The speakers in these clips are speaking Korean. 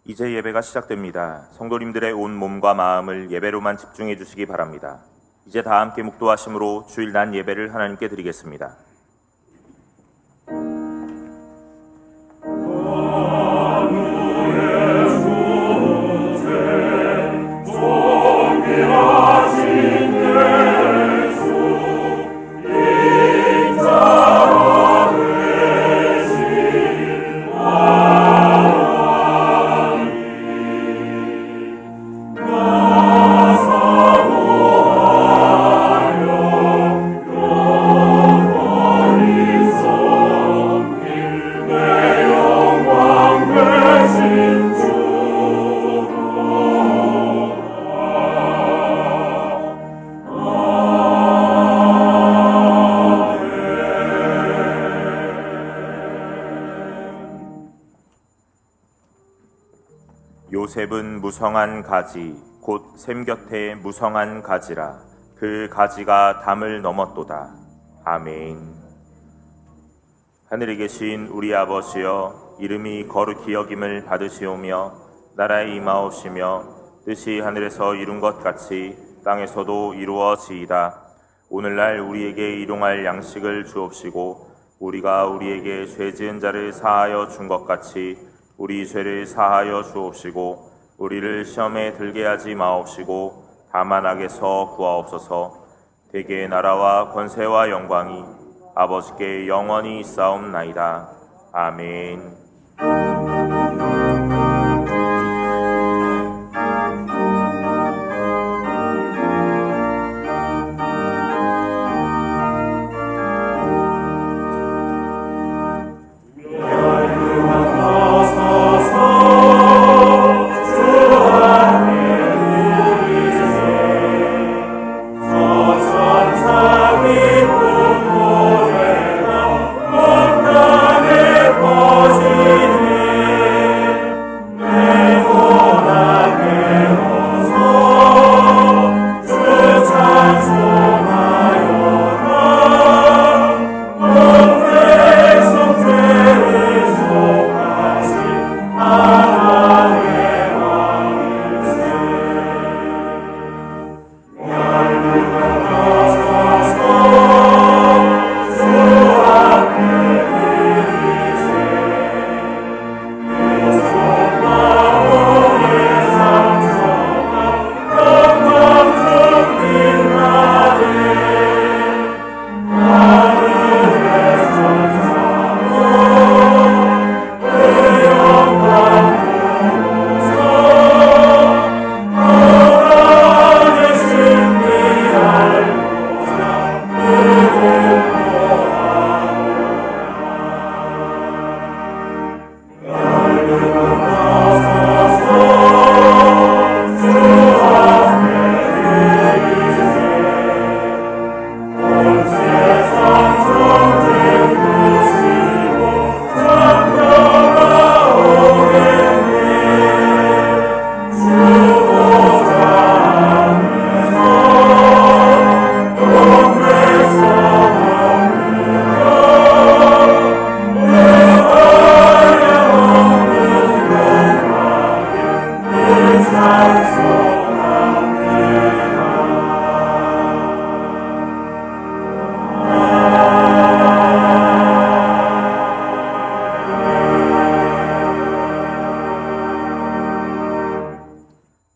이제 예배가 시작됩니다. 성도님들의 온 몸과 마음을 예배로만 집중해 주시기 바랍니다. 이제 다 함께 묵도하심으로 주일 난 예배를 하나님께 드리겠습니다. 요셉은 무성한 가지 곧 샘 곁에 무성한 가지라. 그 가지가 담을 넘었도다. 아멘. 하늘에 계신 우리 아버지여, 이름이 거룩히 여김을 받으시오며 나라에 임하오시며 뜻이 하늘에서 이룬 것 같이 땅에서도 이루어지이다. 오늘날 우리에게 일용할 양식을 주옵시고 우리가 우리에게 죄 지은 자를 사하여 준 것 같이 우리 죄를 사하여 주옵시고 우리를 시험에 들게 하지 마옵시고 다만 악에서 구하옵소서. 대개의 나라와 권세와 영광이 아버지께 영원히 있사옵나이다. 아멘.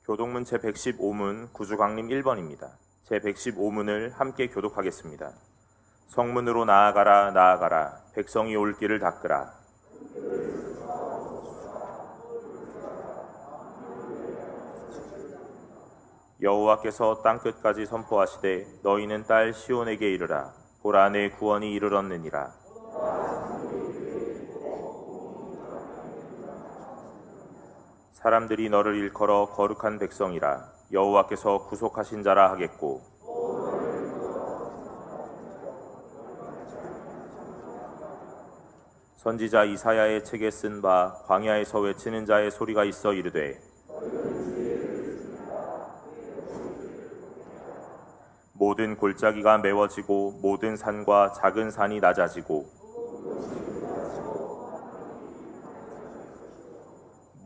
교독문 제115문 구주강림 1번입니다. 제115문을 함께 교독하겠습니다. 성문으로 나아가라 나아가라 백성이 올 길을 닦으라. 여호와께서 땅끝까지 선포하시되 너희는 딸 시온에게 이르라. 보라 내 구원이 이르렀느니라. 사람들이 너를 일컬어 거룩한 백성이라. 여호와께서 구속하신 자라 하겠고 선지자 이사야의 책에 쓴 바 광야에서 외치는 자의 소리가 있어 이르되 모든 골짜기가 메워지고 모든 산과 작은 산이 낮아지고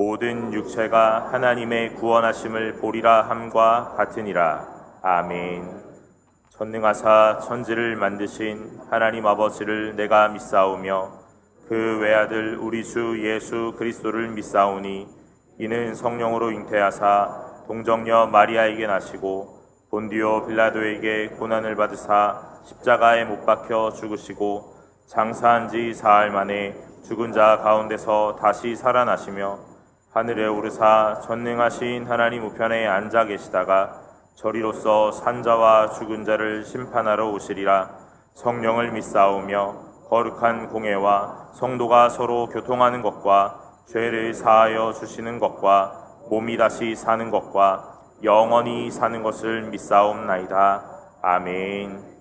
모든 육체가 하나님의 구원하심을 보리라 함과 같으니라. 아멘. 전능하사 천지를 만드신 하나님 아버지를 내가 믿사오며 그 외아들 우리 주 예수 그리스도를 믿사오니 이는 성령으로 잉태하사 동정녀 마리아에게 나시고 본디오 빌라도에게 고난을 받으사 십자가에 못 박혀 죽으시고 장사한 지 사흘 만에 죽은 자 가운데서 다시 살아나시며 하늘에 오르사 전능하신 하나님 우편에 앉아 계시다가 저리로서 산자와 죽은 자를 심판하러 오시리라. 성령을 믿사오며 거룩한 공회와 성도가 서로 교통하는 것과 죄를 사하여 주시는 것과 몸이 다시 사는 것과 영원히 사는 것을 믿사옵나이다. 아멘.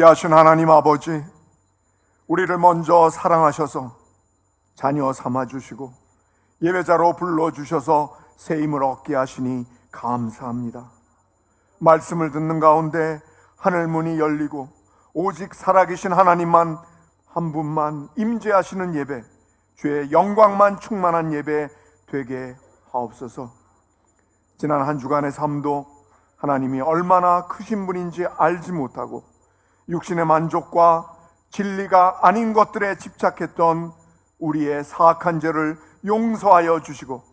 위대하신 하나님 아버지, 우리를 먼저 사랑하셔서 자녀 삼아주시고 예배자로 불러주셔서 세임을 얻게 하시니 감사합니다. 말씀을 듣는 가운데 하늘 문이 열리고 오직 살아계신 하나님만 한 분만 임재하시는 예배, 주의 영광만 충만한 예배 되게 하옵소서. 지난 한 주간의 삶도 하나님이 얼마나 크신 분인지 알지 못하고 육신의 만족과 진리가 아닌 것들에 집착했던 우리의 사악한 죄를 용서하여 주시고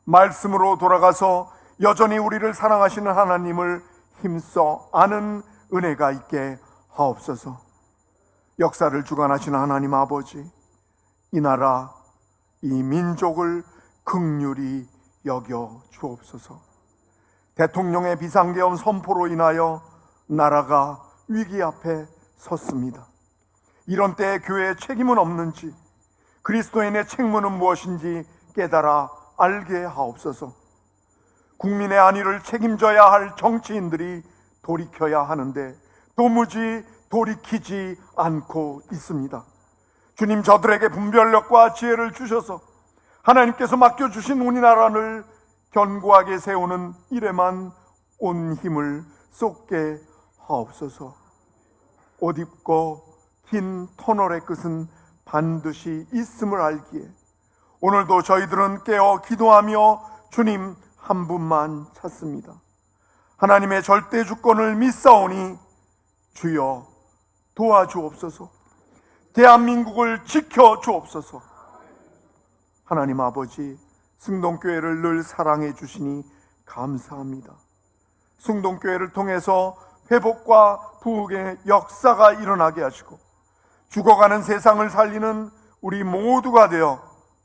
말씀으로 돌아가서 여전히 우리를 사랑하시는 하나님을 힘써 아는 은혜가 있게 하옵소서. 역사를 주관하시는 하나님 아버지, 이 나라, 이 민족을 긍휼히 여겨 주옵소서. 대통령의 비상계엄 선포로 인하여 나라가 위기 앞에 섰습니다. 이런 때에 교회의 책임은 없는지, 그리스도인의 책무는 무엇인지 깨달아 알게 하옵소서. 국민의 안위를 책임져야 할 정치인들이 돌이켜야 하는데 도무지 돌이키지 않고 있습니다. 주님, 저들에게 분별력과 지혜를 주셔서 하나님께서 맡겨주신 우리나라를 견고하게 세우는 일에만 온 힘을 쏟게 하옵소서. 옷 입고 긴 터널의 끝은 반드시 있음을 알기에 오늘도 저희들은 깨어 기도하며 주님 한 분만 찾습니다. 하나님의 절대 주권을 믿사오니 주여 도와주옵소서. 대한민국을 지켜주옵소서. 하나님 아버지, 승동교회를 늘 사랑해 주시니 감사합니다. 승동교회를 통해서 회복과 부흥의 역사가 일어나게 하시고 죽어가는 세상을 살리는 우리 모두가 되어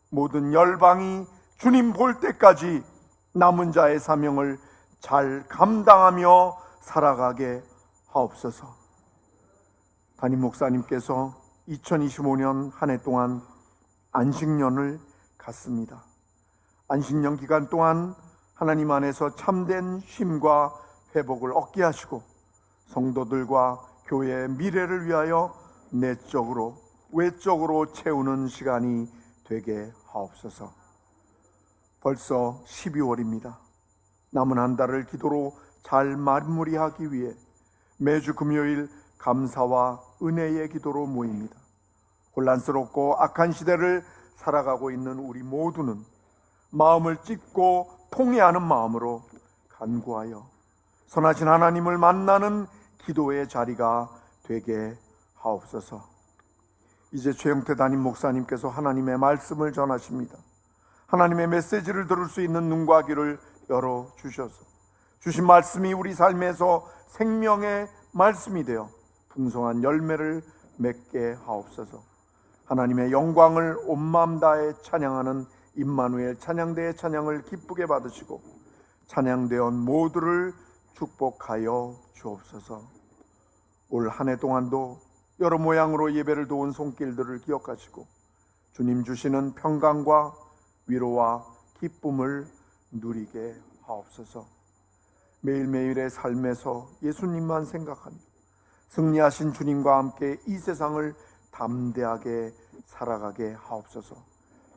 모든 열방이 주님 볼 때까지 남은 자의 사명을 잘 감당하며 살아가게 하옵소서. 담임 목사님께서 2025년 한 해 동안 안식년을 갖습니다. 안식년 기간 동안 하나님 안에서 참된 쉼과 회복을 얻게 하시고 성도들과 교회의 미래를 위하여 내적으로 외적으로 채우는 시간이 되게 하옵소서. 벌써 12월입니다. 남은 한 달을 기도로 잘 마무리하기 위해 매주 금요일 감사와 은혜의 기도로 모입니다. 혼란스럽고 악한 시대를 살아가고 있는 우리 모두는 마음을 찢고 통회하는 마음으로 간구하여 선하신 하나님을 만나는 기도의 자리가 되게 하옵소서. 이제 최영태 담임 목사님께서 하나님의 말씀을 전하십니다. 하나님의 메시지를 들을 수 있는 눈과 귀를 열어주셔서 주신 말씀이 우리 삶에서 생명의 말씀이 되어 풍성한 열매를 맺게 하옵소서. 하나님의 영광을 온 마음 다해 찬양하는 임마누엘 찬양대의 찬양을 기쁘게 받으시고 찬양대원 모두를 축복하여 주옵소서. 올 한 해 동안도 여러 모양으로 예배를 도운 손길들을 기억하시고 주님 주시는 평강과 위로와 기쁨을 누리게 하옵소서. 매일매일의 삶에서 예수님만 생각하며 승리하신 주님과 함께 이 세상을 담대하게 살아가게 하옵소서.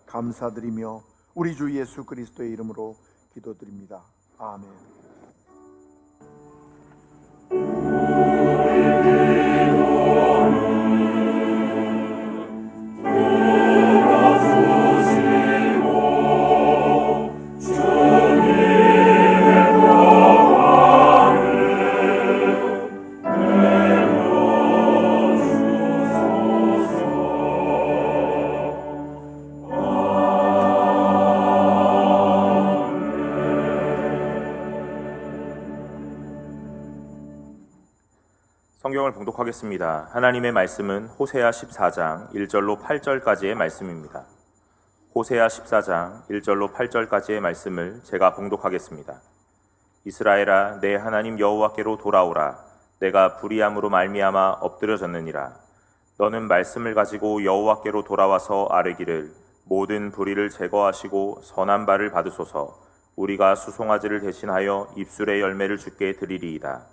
감사드리며 우리 주 예수 그리스도의 이름으로 기도드립니다. 아멘. 성경을 봉독하겠습니다. 하나님의 말씀은 호세아 14장 1절로 8절까지의 말씀입니다. 호세아 14장 1절로 8절까지의 말씀을 제가 봉독하겠습니다. 이스라엘아, 내 하나님 여호와께로 돌아오라. 내가 불의함으로 말미암아 엎드려졌느니라. 너는 말씀을 가지고 여호와께로 돌아와서 아뢰기를 모든 불의를 제거하시고 선한 바를 받으소서. 우리가 수송아지를 대신하여 입술의 열매를 주께 드리리이다.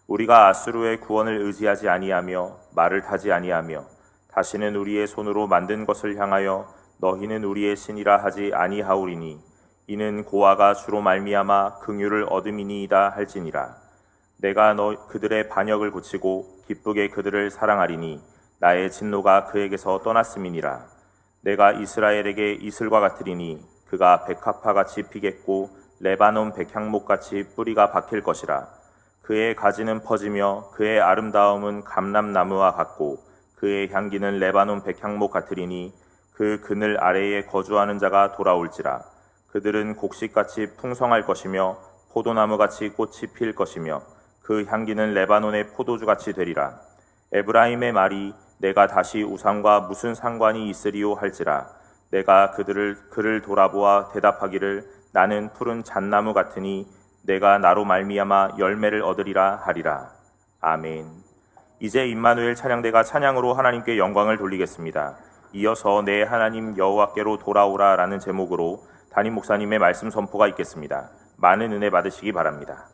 우리가 아수르의 구원을 의지하지 아니하며 말을 타지 아니하며 다시는 우리의 손으로 만든 것을 향하여 너희는 우리의 신이라 하지 아니하오리니 이는 고아가 주로 말미암아 긍휼을 얻음이니이다 할지니라. 내가 그들의 반역을 고치고 기쁘게 그들을 사랑하리니 나의 진노가 그에게서 떠났음이니라. 내가 이스라엘에게 이슬과 같으리니 그가 백합화같이 피겠고 레바논 백향목같이 뿌리가 박힐 것이라. 그의 가지는 퍼지며 그의 아름다움은 감람나무와 같고 그의 향기는 레바논 백향목 같으리니 그 그늘 아래에 거주하는 자가 돌아올지라. 그들은 곡식같이 풍성할 것이며 포도나무같이 꽃이 필 것이며 그 향기는 레바논의 포도주같이 되리라. 에브라임의 말이 내가 다시 우상과 무슨 상관이 있으리요 할지라. 내가 그를 돌아보아 대답하기를 나는 푸른 잣나무 같으니 내가 나로 말미암아 열매를 얻으리라 하리라. 아멘. 이제 임마누엘 찬양대가 찬양으로 하나님께 영광을 돌리겠습니다. 이어서 내 하나님 여호와께로 돌아오라 라는 제목으로 담임 목사님의 말씀 선포가 있겠습니다. 많은 은혜 받으시기 바랍니다.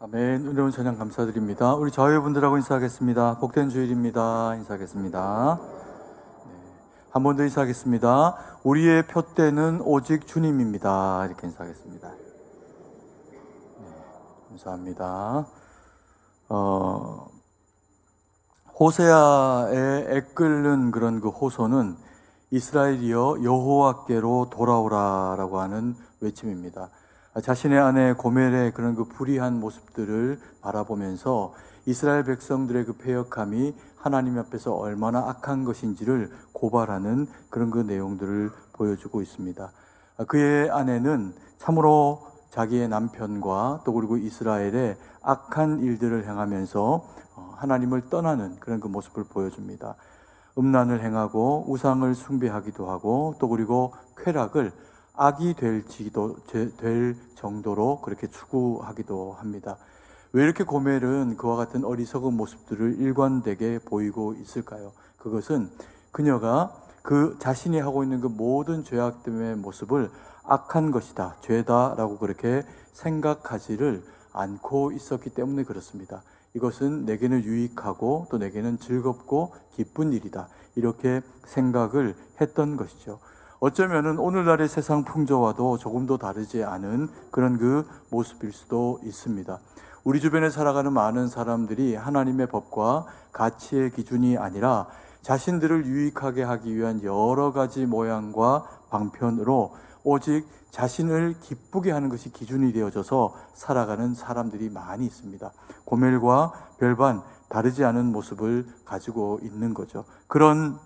아멘. 은혜로운 찬양 감사드립니다. 우리 자유분들하고 인사하겠습니다. 복된 주일입니다. 인사하겠습니다. 한 번 더 인사하겠습니다. 우리의 표대는 오직 주님입니다. 이렇게 인사하겠습니다. 감사합니다. 호세아의 애끓는 그런 그 호소는 이스라엘이여 여호와께로 돌아오라라고 하는 외침입니다. 자신의 아내 고멜의 그런 그 불의한 모습들을 바라보면서 이스라엘 백성들의 그 패역함이 하나님 앞에서 얼마나 악한 것인지를 고발하는 그런 그 내용들을 보여주고 있습니다. 그의 아내는 참으로 자기의 남편과 또 그리고 이스라엘의 악한 일들을 행하면서 하나님을 떠나는 그런 그 모습을 보여줍니다. 음란을 행하고 우상을 숭배하기도 하고 또 그리고 쾌락을 악이 될 정도로 그렇게 추구하기도 합니다. 왜 이렇게 고멜은 그와 같은 어리석은 모습들을 일관되게 보이고 있을까요? 그것은 그녀가 그 자신이 하고 있는 그 모든 죄악됨의 모습을 악한 것이다, 죄다라고 그렇게 생각하지를 않고 있었기 때문에 그렇습니다. 이것은 내게는 유익하고 또 내게는 즐겁고 기쁜 일이다, 이렇게 생각을 했던 것이죠. 어쩌면은 오늘날의 세상 풍조와도 조금도 다르지 않은 그런 그 모습일 수도 있습니다. 우리 주변에 살아가는 많은 사람들이 하나님의 법과 가치의 기준이 아니라 자신들을 유익하게 하기 위한 여러 가지 모양과 방편으로 오직 자신을 기쁘게 하는 것이 기준이 되어져서 살아가는 사람들이 많이 있습니다. 고멜과 별반 다르지 않은 모습을 가지고 있는 거죠. 그런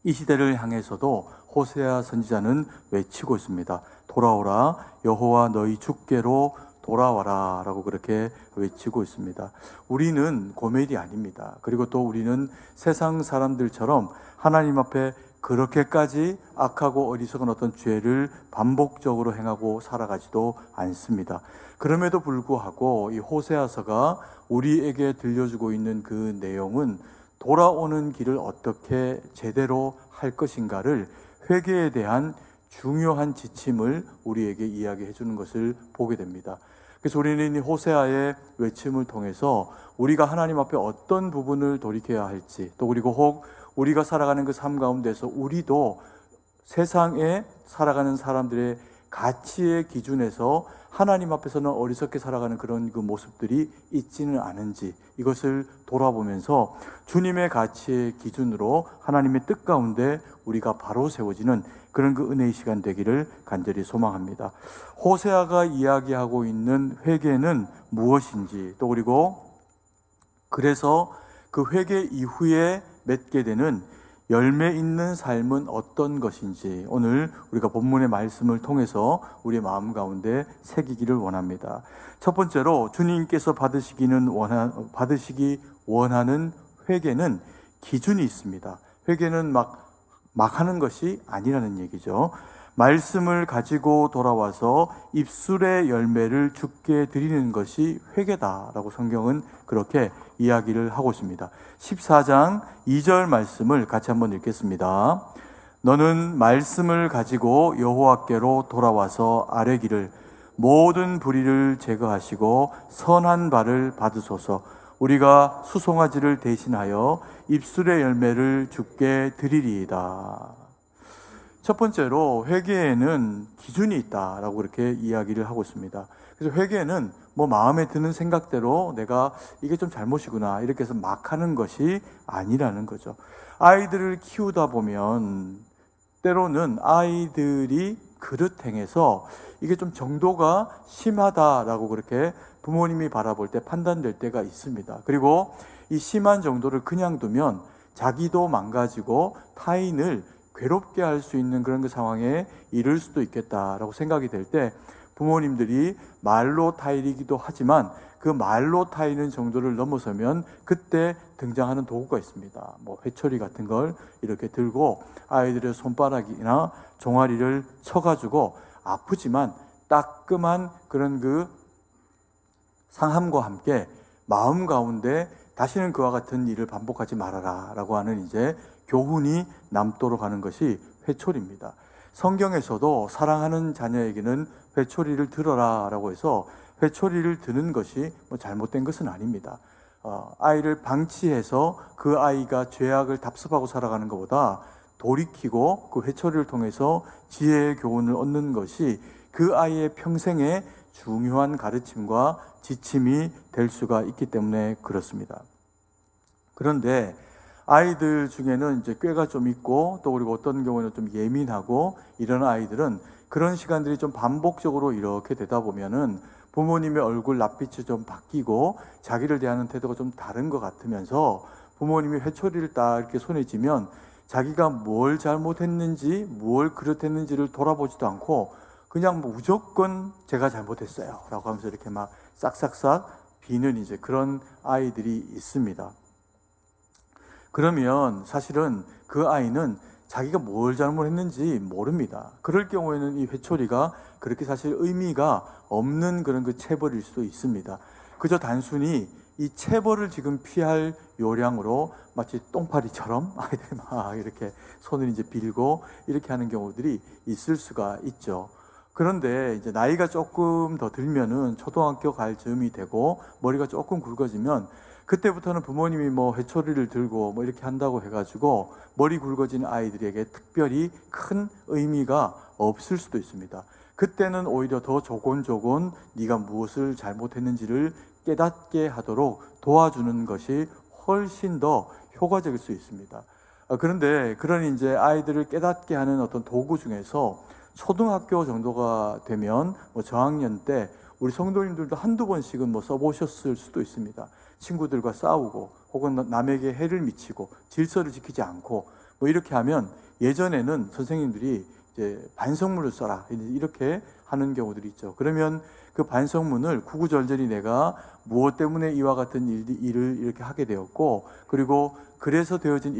이 시대를 향해서도 호세아 선지자는 외치고 있습니다. 돌아오라, 여호와 너희 주께로 돌아와라 라고 그렇게 외치고 있습니다. 우리는 고멜이 아닙니다. 그리고 또 우리는 세상 사람들처럼 하나님 앞에 그렇게까지 악하고 어리석은 어떤 죄를 반복적으로 행하고 살아가지도 않습니다. 그럼에도 불구하고 이 호세아서가 우리에게 들려주고 있는 그 내용은 돌아오는 길을 어떻게 제대로 할 것인가를, 회개에 대한 중요한 지침을 우리에게 이야기해 주는 것을 보게 됩니다. 그래서 우리는 이 호세아의 외침을 통해서 우리가 하나님 앞에 어떤 부분을 돌이켜야 할지, 또 그리고 혹 우리가 살아가는 그 삶 가운데서 우리도 세상에 살아가는 사람들의 가치의 기준에서 하나님 앞에서는 어리석게 살아가는 그런 그 모습들이 있지는 않은지, 이것을 돌아보면서 주님의 가치의 기준으로 하나님의 뜻 가운데 우리가 바로 세워지는 그런 그 은혜의 시간 되기를 간절히 소망합니다. 호세아가 이야기하고 있는 회개는 무엇인지, 또 그리고 그래서 그 회개 이후에 맺게 되는 열매 있는 삶은 어떤 것인지 오늘 우리가 본문의 말씀을 통해서 우리의 마음 가운데 새기기를 원합니다. 첫 번째로 주님께서 받으시기 원하는 회개는 기준이 있습니다. 회개는 막 하는 것이 아니라는 얘기죠. 말씀을 가지고 돌아와서 입술의 열매를 주께 드리는 것이 회개다라고 성경은 그렇게 이야기를 하고 있습니다. 14장 2절 말씀을 같이 한번 읽겠습니다. 너는 말씀을 가지고 여호와께로 돌아와서 아뢰기를 모든 불의를 제거하시고 선한 바를 받으소서. 우리가 수송아지를 대신하여 입술의 열매를 주께 드리리이다. 첫 번째로 회개에는 기준이 있다라고 그렇게 이야기를 하고 있습니다. 그래서 회개는 뭐 마음에 드는 생각대로 내가 이게 좀 잘못이구나 이렇게 해서 막 하는 것이 아니라는 거죠. 아이들을 키우다 보면 때로는 아이들이 그릇 행해서 이게 좀 정도가 심하다라고 그렇게 부모님이 바라볼 때 판단될 때가 있습니다. 그리고 이 심한 정도를 그냥 두면 자기도 망가지고 타인을 괴롭게 할 수 있는 그런 그 상황에 이를 수도 있겠다라고 생각이 될 때 부모님들이 말로 타이르기도 하지만 그 말로 타이는 정도를 넘어서면 그때 등장하는 도구가 있습니다. 뭐 회초리 같은 걸 이렇게 들고 아이들의 손바닥이나 종아리를 쳐가지고 아프지만 따끔한 그런 그 상함과 함께 마음 가운데 다시는 그와 같은 일을 반복하지 말아라 라고 하는 이제 교훈이 남도록 하는 것이 회초리입니다. 성경에서도 사랑하는 자녀에게는 회초리를 들어라 라고 해서 회초리를 드는 것이 뭐 잘못된 것은 아닙니다. 아이를 방치해서 그 아이가 죄악을 답습하고 살아가는 것보다 돌이키고 그 회초리를 통해서 지혜의 교훈을 얻는 것이 그 아이의 평생에 중요한 가르침과 지침이 될 수가 있기 때문에 그렇습니다. 그런데 아이들 중에는 이제 꾀가 좀 있고 또 그리고 어떤 경우는 좀 예민하고 이런 아이들은 그런 시간들이 좀 반복적으로 이렇게 되다 보면은 부모님의 얼굴 낯빛이 좀 바뀌고 자기를 대하는 태도가 좀 다른 것 같으면서 부모님이 회초리를 딱 이렇게 손에 쥐면 자기가 뭘 잘못했는지 뭘 그릇했는지를 돌아보지도 않고 그냥 뭐 무조건 제가 잘못했어요 라고 하면서 이렇게 막 싹싹싹 비는 이제 그런 아이들이 있습니다. 그러면 사실은 그 아이는 자기가 뭘 잘못했는지 모릅니다. 그럴 경우에는 이 회초리가 그렇게 사실 의미가 없는 그런 그 체벌일 수도 있습니다. 그저 단순히 이 체벌을 지금 피할 요량으로 마치 똥파리처럼 아이들이 막 이렇게 손을 이제 빌고 이렇게 하는 경우들이 있을 수가 있죠. 그런데 이제 나이가 조금 더 들면은 초등학교 갈 즈음이 되고 머리가 조금 굵어지면 그때부터는 부모님이 뭐 회초리를 들고 뭐 이렇게 한다고 해가지고 머리 굵어진 아이들에게 특별히 큰 의미가 없을 수도 있습니다. 그때는 오히려 더 조곤조곤 네가 무엇을 잘못했는지를 깨닫게 하도록 도와주는 것이 훨씬 더 효과적일 수 있습니다. 그런데 그런 이제 아이들을 깨닫게 하는 어떤 도구 중에서 초등학교 정도가 되면 뭐 저학년 때 우리 성도님들도 한두 번씩은 뭐 써보셨을 수도 있습니다. 친구들과 싸우고 혹은 남에게 해를 미치고 질서를 지키지 않고 뭐 이렇게 하면 예전에는 선생님들이 이제 반성문을 써라 이렇게 하는 경우들이 있죠. 그러면 그 반성문을 구구절절히 내가 무엇 때문에 이와 같은 일을 이렇게 하게 되었고 그리고 그래서 되어진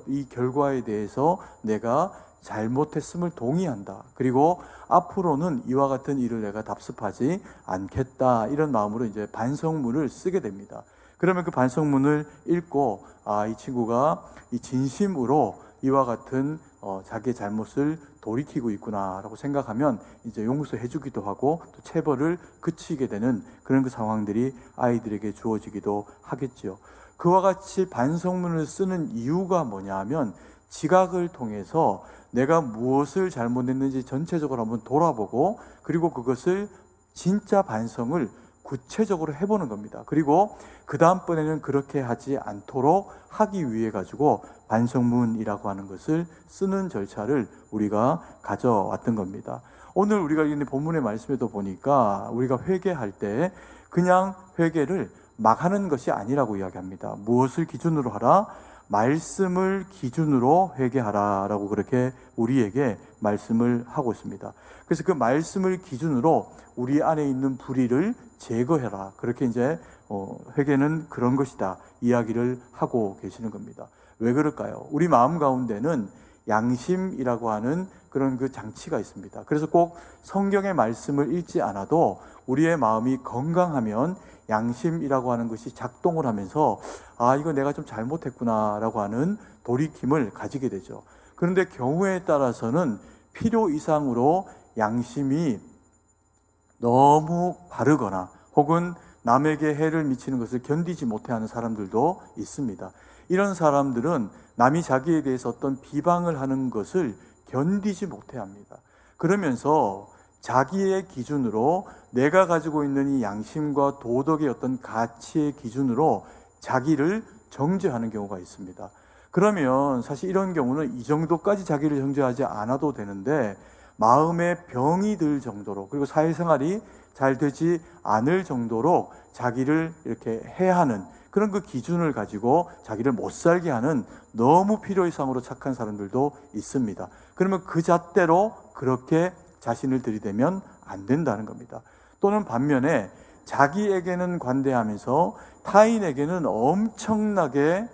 이 결과에 대해서 내가 잘못했음을 동의한다. 그리고 앞으로는 이와 같은 일을 내가 답습하지 않겠다. 이런 마음으로 이제 반성문을 쓰게 됩니다. 그러면 그 반성문을 읽고 이 친구가 이 진심으로 이와 같은 자기의 잘못을 돌이키고 있구나라고 생각하면 이제 용서해 주기도 하고 또 체벌을 그치게 되는 그런 그 상황들이 아이들에게 주어지기도 하겠죠. 그와 같이 반성문을 쓰는 이유가 뭐냐 하면 지각을 통해서 내가 무엇을 잘못했는지 전체적으로 한번 돌아보고 그리고 그것을 진짜 반성을 구체적으로 해보는 겁니다. 그리고 그 다음번에는 그렇게 하지 않도록 하기 위해 가지고 반성문이라고 하는 것을 쓰는 절차를 우리가 가져왔던 겁니다. 오늘 우리가 읽는 본문의 말씀에도 보니까 우리가 회개할 때 그냥 회개를 막 하는 것이 아니라고 이야기합니다. 무엇을 기준으로 하라? 말씀을 기준으로 회개하라 라고 그렇게 우리에게 말씀을 하고 있습니다. 그래서 그 말씀을 기준으로 우리 안에 있는 불의를 제거해라. 그렇게 이제 회개는 그런 것이다 이야기를 하고 계시는 겁니다. 왜 그럴까요? 우리 마음 가운데는 양심이라고 하는 그런 그 장치가 있습니다. 그래서 꼭 성경의 말씀을 읽지 않아도 우리의 마음이 건강하면 양심이라고 하는 것이 작동을 하면서 이거 내가 좀 잘못했구나라고 하는 돌이킴을 가지게 되죠. 그런데 경우에 따라서는 필요 이상으로 양심이 너무 바르거나 혹은 남에게 해를 미치는 것을 견디지 못해하는 사람들도 있습니다. 이런 사람들은 남이 자기에 대해서 어떤 비방을 하는 것을 견디지 못해합니다. 그러면서 자기의 기준으로 내가 가지고 있는 이 양심과 도덕의 어떤 가치의 기준으로 자기를 정죄하는 경우가 있습니다. 그러면 사실 이런 경우는 이 정도까지 자기를 정죄하지 않아도 되는데 마음에 병이 들 정도로 그리고 사회생활이 잘 되지 않을 정도로 자기를 이렇게 해하는 그런 그 기준을 가지고 자기를 못 살게 하는 너무 필요 이상으로 착한 사람들도 있습니다. 그러면 그 잣대로 그렇게 자신을 들이대면 안 된다는 겁니다. 또는 반면에 자기에게는 관대하면서 타인에게는 엄청나게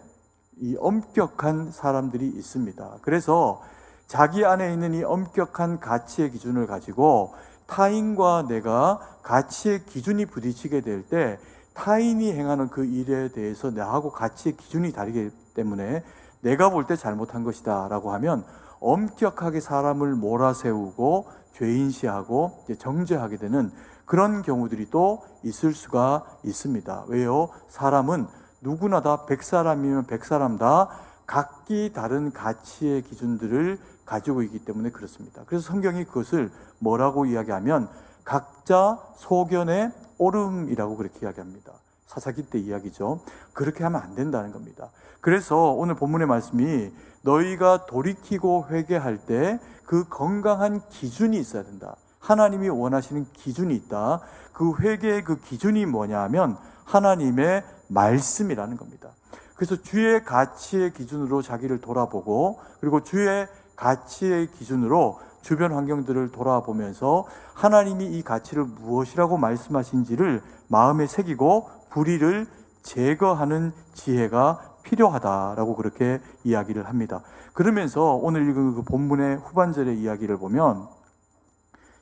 이 엄격한 사람들이 있습니다. 그래서 자기 안에 있는 이 엄격한 가치의 기준을 가지고 타인과 내가 가치의 기준이 부딪히게 될 때 타인이 행하는 그 일에 대해서 나하고 가치의 기준이 다르기 때문에 내가 볼 때 잘못한 것이다 라고 하면 엄격하게 사람을 몰아세우고 죄인시하고 정죄하게 되는 그런 경우들이 또 있을 수가 있습니다. 왜요? 사람은 누구나 다 100사람이면 100사람 다 각기 다른 가치의 기준들을 가지고 있기 때문에 그렇습니다. 그래서 성경이 그것을 뭐라고 이야기하면 각자 소견의 옳음이라고 그렇게 이야기합니다. 사사기 때 이야기죠. 그렇게 하면 안 된다는 겁니다. 그래서 오늘 본문의 말씀이 너희가 돌이키고 회개할 때 그 건강한 기준이 있어야 된다. 하나님이 원하시는 기준이 있다. 그 회개의 그 기준이 뭐냐 하면 하나님의 말씀이라는 겁니다. 그래서 주의 가치의 기준으로 자기를 돌아보고 그리고 주의 가치의 기준으로 주변 환경들을 돌아보면서 하나님이 이 가치를 무엇이라고 말씀하신지를 마음에 새기고 불의를 제거하는 지혜가 필요하다라고 그렇게 이야기를 합니다. 그러면서 오늘 읽은 그 본문의 후반절의 이야기를 보면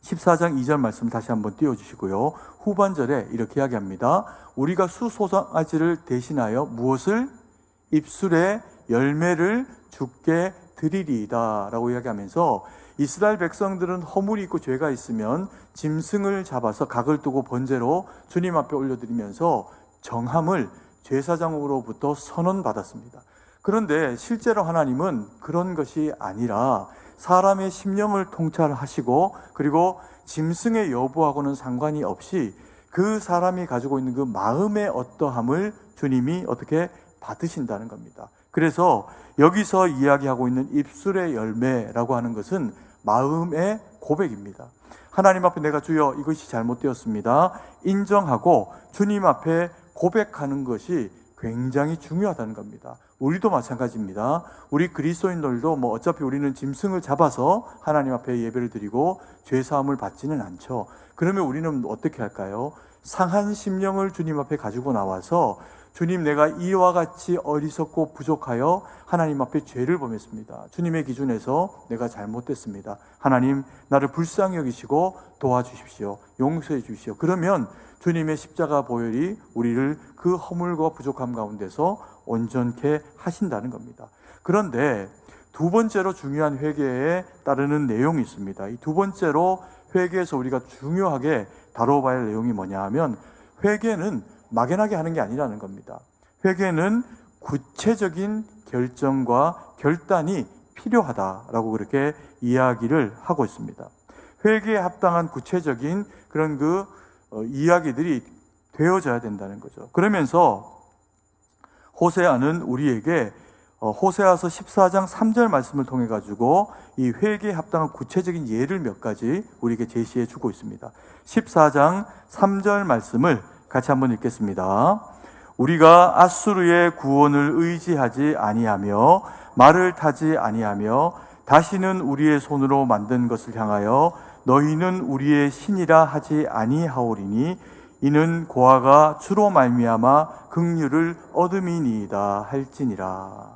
14장 2절 말씀 다시 한번 띄워주시고요. 후반절에 이렇게 이야기합니다. 우리가 수소송아지를 대신하여 무엇을? 입술의 열매를 주께 드리리이다 라고 이야기하면서 이스라엘 백성들은 허물이 있고 죄가 있으면 짐승을 잡아서 각을 두고 번제로 주님 앞에 올려드리면서 정함을 제사장으로부터 선언받았습니다. 그런데 실제로 하나님은 그런 것이 아니라 사람의 심령을 통찰하시고 그리고 짐승의 여부하고는 상관이 없이 그 사람이 가지고 있는 그 마음의 어떠함을 주님이 어떻게 받으신다는 겁니다. 그래서 여기서 이야기하고 있는 입술의 열매라고 하는 것은 마음의 고백입니다. 하나님 앞에 내가 주여 이것이 잘못되었습니다 인정하고 주님 앞에 고백하는 것이 굉장히 중요하다는 겁니다. 우리도 마찬가지입니다. 우리 그리스도인들도 어차피 우리는 짐승을 잡아서 하나님 앞에 예배를 드리고 죄사함을 받지는 않죠. 그러면 우리는 어떻게 할까요? 상한 심령을 주님 앞에 가지고 나와서 주님, 내가 이와 같이 어리석고 부족하여 하나님 앞에 죄를 범했습니다. 주님의 기준에서 내가 잘못됐습니다. 하나님, 나를 불쌍히 여기시고 도와주십시오. 용서해 주십시오. 그러면 주님의 십자가 보혈이 우리를 그 허물과 부족함 가운데서 온전케 하신다는 겁니다. 그런데 두 번째로 중요한 회개에 따르는 내용이 있습니다. 이 두 번째로 회개에서 우리가 중요하게 다뤄봐야 할 내용이 뭐냐 하면 회개는 막연하게 하는 게 아니라는 겁니다. 회개는 구체적인 결정과 결단이 필요하다라고 그렇게 이야기를 하고 있습니다. 회개에 합당한 구체적인 그런 이야기들이 되어져야 된다는 거죠. 그러면서 호세아는 우리에게 호세아서 14장 3절 말씀을 통해 가지고 이 회개에 합당한 구체적인 예를 몇 가지 우리에게 제시해 주고 있습니다. 14장 3절 말씀을 같이 한번 읽겠습니다. 우리가 아수르의 구원을 의지하지 아니하며 말을 타지 아니하며 다시는 우리의 손으로 만든 것을 향하여 너희는 우리의 신이라 하지 아니하오리니 이는 고아가 주로 말미암아 긍휼을 얻음이니이다 할지니라.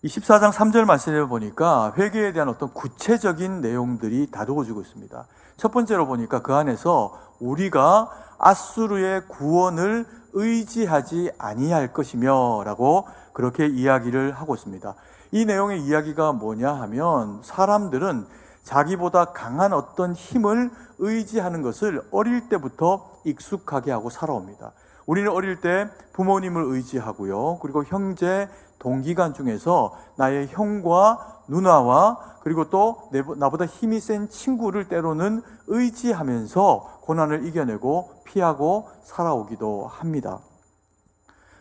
이 14장 3절 말씀을 보니까 회개에 대한 어떤 구체적인 내용들이 다루어지고 있습니다. 첫 번째로 보니까 그 안에서 우리가 아수르의 구원을 의지하지 아니할 것이며 라고 그렇게 이야기를 하고 있습니다. 이 내용의 이야기가 뭐냐 하면 사람들은 자기보다 강한 어떤 힘을 의지하는 것을 어릴 때부터 익숙하게 하고 살아옵니다. 우리는 어릴 때 부모님을 의지하고요. 그리고 형제, 동기간 중에서 나의 형과 누나와 그리고 또 나보다 힘이 센 친구를 때로는 의지하면서 고난을 이겨내고 피하고 살아오기도 합니다.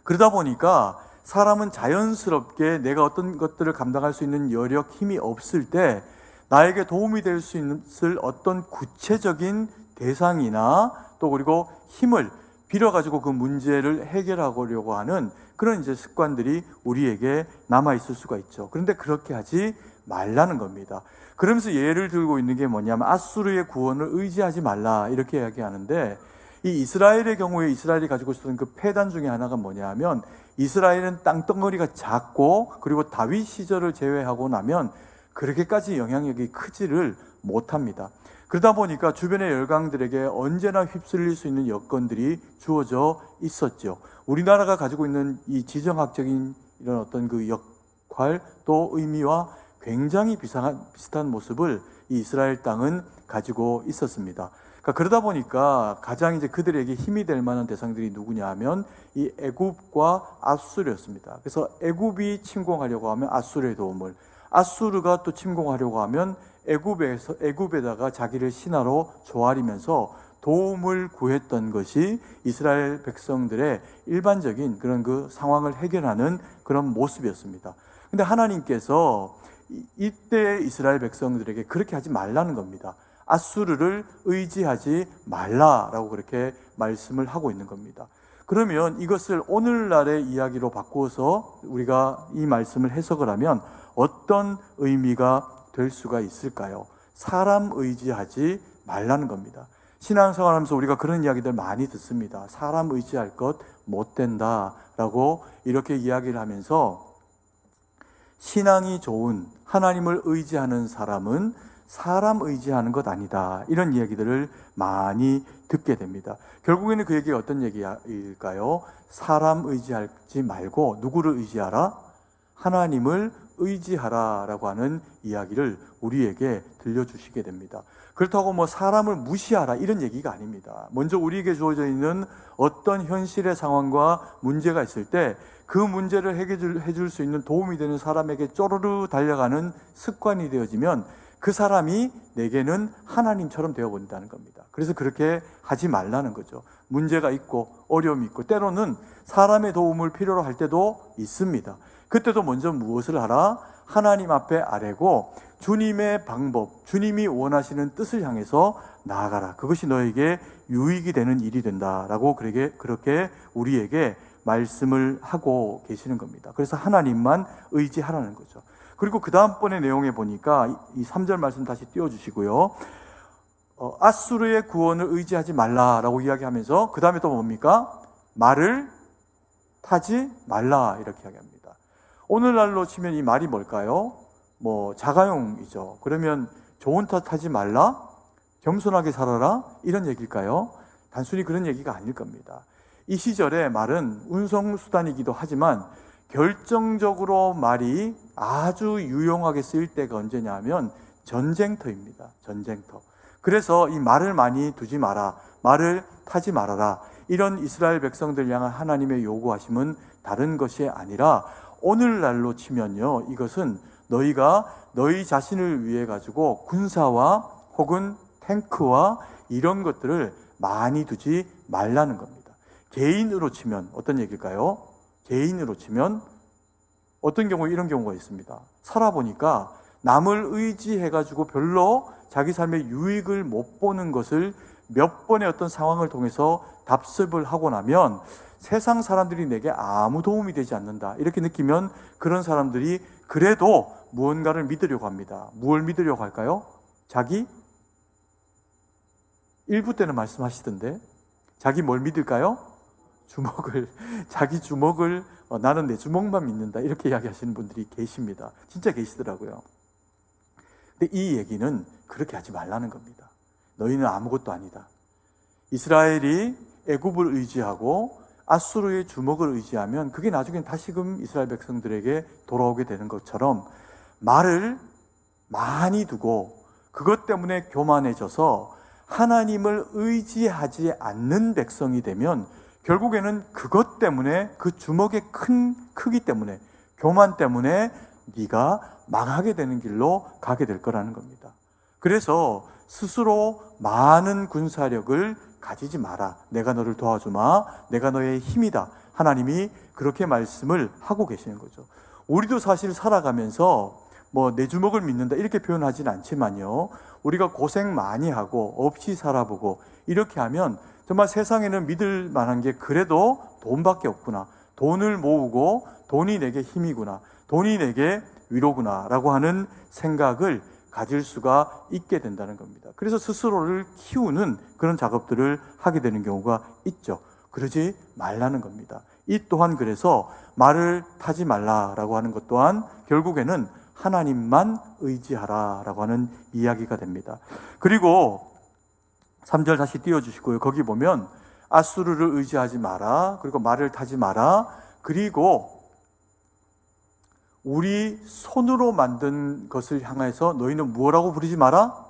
그러다 보니까 사람은 자연스럽게 내가 어떤 것들을 감당할 수 있는 여력, 힘이 없을 때 나에게 도움이 될 수 있을 어떤 구체적인 대상이나 또 그리고 힘을 빌어가지고 그 문제를 해결하려고 하는 그런 습관들이 우리에게 남아있을 수가 있죠. 그런데 그렇게 하지 말라는 겁니다. 그러면서 예를 들고 있는 게 뭐냐면 아수르의 구원을 의지하지 말라 이렇게 이야기하는데 이 이스라엘의 경우에 이스라엘이 가지고 있었던 그 폐단 중에 하나가 뭐냐 하면 이스라엘은 땅덩어리가 작고 그리고 다윗 시절을 제외하고 나면 그렇게까지 영향력이 크지를 못합니다. 그러다 보니까 주변의 열강들에게 언제나 휩쓸릴 수 있는 여건들이 주어져 있었죠. 우리나라가 가지고 있는 이 지정학적인 이런 어떤 그 역할 또 의미와 굉장히 비슷한 모습을 이 이스라엘 땅은 가지고 있었습니다. 그러다 보니까 가장 그들에게 힘이 될 만한 대상들이 누구냐 하면 이 애굽과 아수르였습니다. 그래서 애굽이 침공하려고 하면 아수르의 도움을, 아수르가 또 침공하려고 하면 애굽에다가 자기를 신하로 조아리면서 도움을 구했던 것이 이스라엘 백성들의 일반적인 그런 그 상황을 해결하는 그런 모습이었습니다. 근데 하나님께서 이때 이스라엘 백성들에게 그렇게 하지 말라는 겁니다. 아수르를 의지하지 말라라고 그렇게 말씀을 하고 있는 겁니다. 그러면 이것을 오늘날의 이야기로 바꾸어서 우리가 이 말씀을 해석을 하면 어떤 의미가 될 수가 있을까요? 사람 의지하지 말라는 겁니다. 신앙생활하면서 우리가 그런 이야기들 많이 듣습니다. 사람 의지할 것 못 된다라고 이렇게 이야기를 하면서 신앙이 좋은 하나님을 의지하는 사람은 사람 의지하는 것 아니다, 이런 이야기들을 많이 듣게 됩니다. 결국에는 그 얘기가 어떤 얘기일까요? 사람 의지하지 말고 누구를 의지하라? 하나님을 의지하라 라고 하는 이야기를 우리에게 들려주시게 됩니다. 그렇다고 뭐 사람을 무시하라 이런 얘기가 아닙니다. 먼저 우리에게 주어져 있는 어떤 현실의 상황과 문제가 있을 때 그 문제를 해결해 줄 수 있는 도움이 되는 사람에게 쪼르르 달려가는 습관이 되어지면 그 사람이 내게는 하나님처럼 되어버린다는 겁니다. 그래서 그렇게 하지 말라는 거죠. 문제가 있고 어려움이 있고 때로는 사람의 도움을 필요로 할 때도 있습니다. 그때도 먼저 무엇을 하라? 하나님 앞에 아뢰고 주님의 방법, 주님이 원하시는 뜻을 향해서 나아가라. 그것이 너에게 유익이 되는 일이 된다라고 그렇게 우리에게 말씀을 하고 계시는 겁니다. 그래서 하나님만 의지하라는 거죠. 그리고 그 다음번의 내용에 보니까 이 3절 말씀 다시 띄워주시고요. 아수르의 구원을 의지하지 말라라고 이야기하면서 그 다음에 또 뭡니까? 말을 타지 말라 이렇게 이야기합니다. 오늘날로 치면 이 말이 뭘까요? 뭐 자가용이죠. 그러면 좋은 차 타지 말라? 겸손하게 살아라? 이런 얘기일까요? 단순히 그런 얘기가 아닐 겁니다. 이 시절에 말은 운송수단이기도 하지만 결정적으로 말이 아주 유용하게 쓰일 때가 언제냐 하면 전쟁터입니다. 전쟁터. 그래서 이 말을 많이 두지 마라, 말을 타지 말아라, 이런 이스라엘 백성들 향한 하나님의 요구하심은 다른 것이 아니라 오늘날로 치면요, 이것은 너희가 너희 자신을 위해 가지고 군사와 혹은 탱크와 이런 것들을 많이 두지 말라는 겁니다. 개인으로 치면 어떤 얘기일까요? 개인으로 치면 어떤 경우 이런 경우가 있습니다. 살아보니까 남을 의지해가지고 별로 자기 삶의 유익을 못 보는 것을 몇 번의 어떤 상황을 통해서 답습을 하고 나면 세상 사람들이 내게 아무 도움이 되지 않는다 이렇게 느끼면 그런 사람들이 그래도 무언가를 믿으려고 합니다. 무엇을 믿으려고 할까요? 자기? 1부 때는 말씀하시던데 자기 뭘 믿을까요? 주먹을, 자기 주먹을, 나는 내 주먹만 믿는다 이렇게 이야기하시는 분들이 계십니다. 진짜 계시더라고요. 근데 이 얘기는 그렇게 하지 말라는 겁니다. 너희는 아무것도 아니다. 이스라엘이 애굽을 의지하고 아수르의 주먹을 의지하면 그게 나중엔 다시금 이스라엘 백성들에게 돌아오게 되는 것처럼 말을 많이 두고 그것 때문에 교만해져서 하나님을 의지하지 않는 백성이 되면 결국에는 그것 때문에, 그 주먹의 큰 크기 때문에, 교만 때문에 네가 망하게 되는 길로 가게 될 거라는 겁니다. 그래서 스스로 많은 군사력을 가지지 마라. 내가 너를 도와주마. 내가 너의 힘이다. 하나님이 그렇게 말씀을 하고 계시는 거죠. 우리도 사실 살아가면서 뭐 내 주먹을 믿는다 이렇게 표현하진 않지만요, 우리가 고생 많이 하고 없이 살아보고 이렇게 하면 정말 세상에는 믿을 만한 게 그래도 돈밖에 없구나, 돈을 모으고 돈이 내게 힘이구나, 돈이 내게 위로구나 라고 하는 생각을 가질 수가 있게 된다는 겁니다. 그래서 스스로를 키우는 그런 작업들을 하게 되는 경우가 있죠. 그러지 말라는 겁니다. 이 또한 그래서 말을 타지 말라라고 하는 것 또한 결국에는 하나님만 의지하라라고 하는 이야기가 됩니다. 그리고 3절 다시 띄워주시고요. 거기 보면 아수르를 의지하지 마라, 그리고 말을 타지 마라, 그리고 우리 손으로 만든 것을 향해서 너희는 뭐라고 부르지 마라?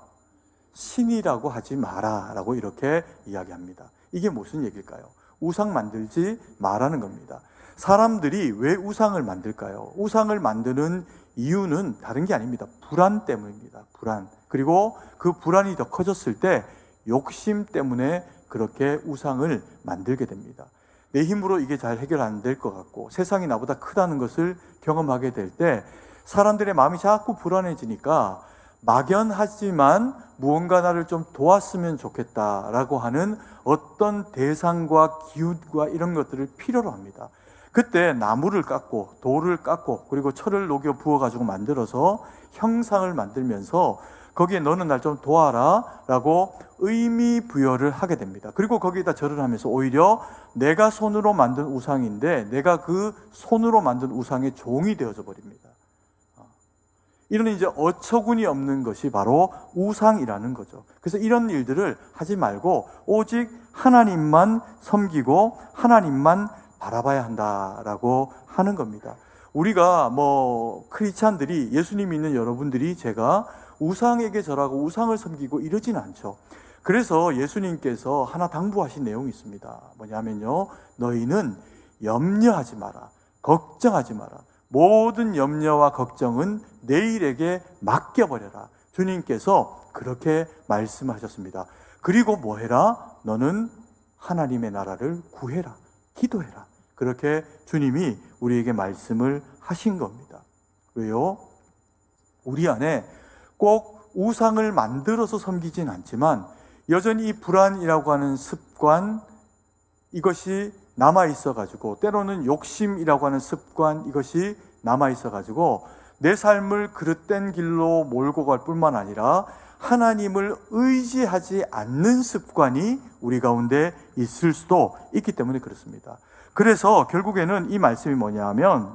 신이라고 하지 마라 라고 이렇게 이야기합니다. 이게 무슨 얘기일까요? 우상 만들지 마라는 겁니다. 사람들이 왜 우상을 만들까요? 우상을 만드는 이유는 다른 게 아닙니다. 불안 때문입니다. 불안. 그리고 그 불안이 더 커졌을 때 욕심 때문에 그렇게 우상을 만들게 됩니다. 내 힘으로 이게 잘 해결 안 될 것 같고 세상이 나보다 크다는 것을 경험하게 될 때 사람들의 마음이 자꾸 불안해지니까 막연하지만 무언가 나를 좀 도왔으면 좋겠다라고 하는 어떤 대상과 기운과 이런 것들을 필요로 합니다. 그때 나무를 깎고 돌을 깎고 그리고 철을 녹여 부어가지고 만들어서 형상을 만들면서 거기에 너는 날 좀 도와라 라고 의미 부여를 하게 됩니다. 그리고 거기에다 절을 하면서 오히려 내가 손으로 만든 우상인데 내가 그 손으로 만든 우상의 종이 되어져 버립니다. 이런 이제 어처구니 없는 것이 바로 우상이라는 거죠. 그래서 이런 일들을 하지 말고 오직 하나님만 섬기고 하나님만 바라봐야 한다라고 하는 겁니다. 우리가 크리스찬들이 예수님 믿는 여러분들이 제가 우상에게 절하고 우상을 섬기고 이러진 않죠. 그래서 예수님께서 하나 당부하신 내용이 있습니다. 뭐냐면요, 너희는 염려하지 마라, 걱정하지 마라. 모든 염려와 걱정은 내일에게 맡겨버려라. 주님께서 그렇게 말씀하셨습니다. 그리고 뭐 해라? 너는 하나님의 나라를 구해라, 기도해라. 그렇게 주님이 우리에게 말씀을 하신 겁니다. 왜요? 우리 안에 꼭 우상을 만들어서 섬기진 않지만 여전히 이 불안이라고 하는 습관, 이것이 남아있어가지고, 때로는 욕심이라고 하는 습관, 이것이 남아있어가지고 내 삶을 그릇된 길로 몰고 갈 뿐만 아니라 하나님을 의지하지 않는 습관이 우리 가운데 있을 수도 있기 때문에 그렇습니다. 그래서 결국에는 이 말씀이 뭐냐 하면,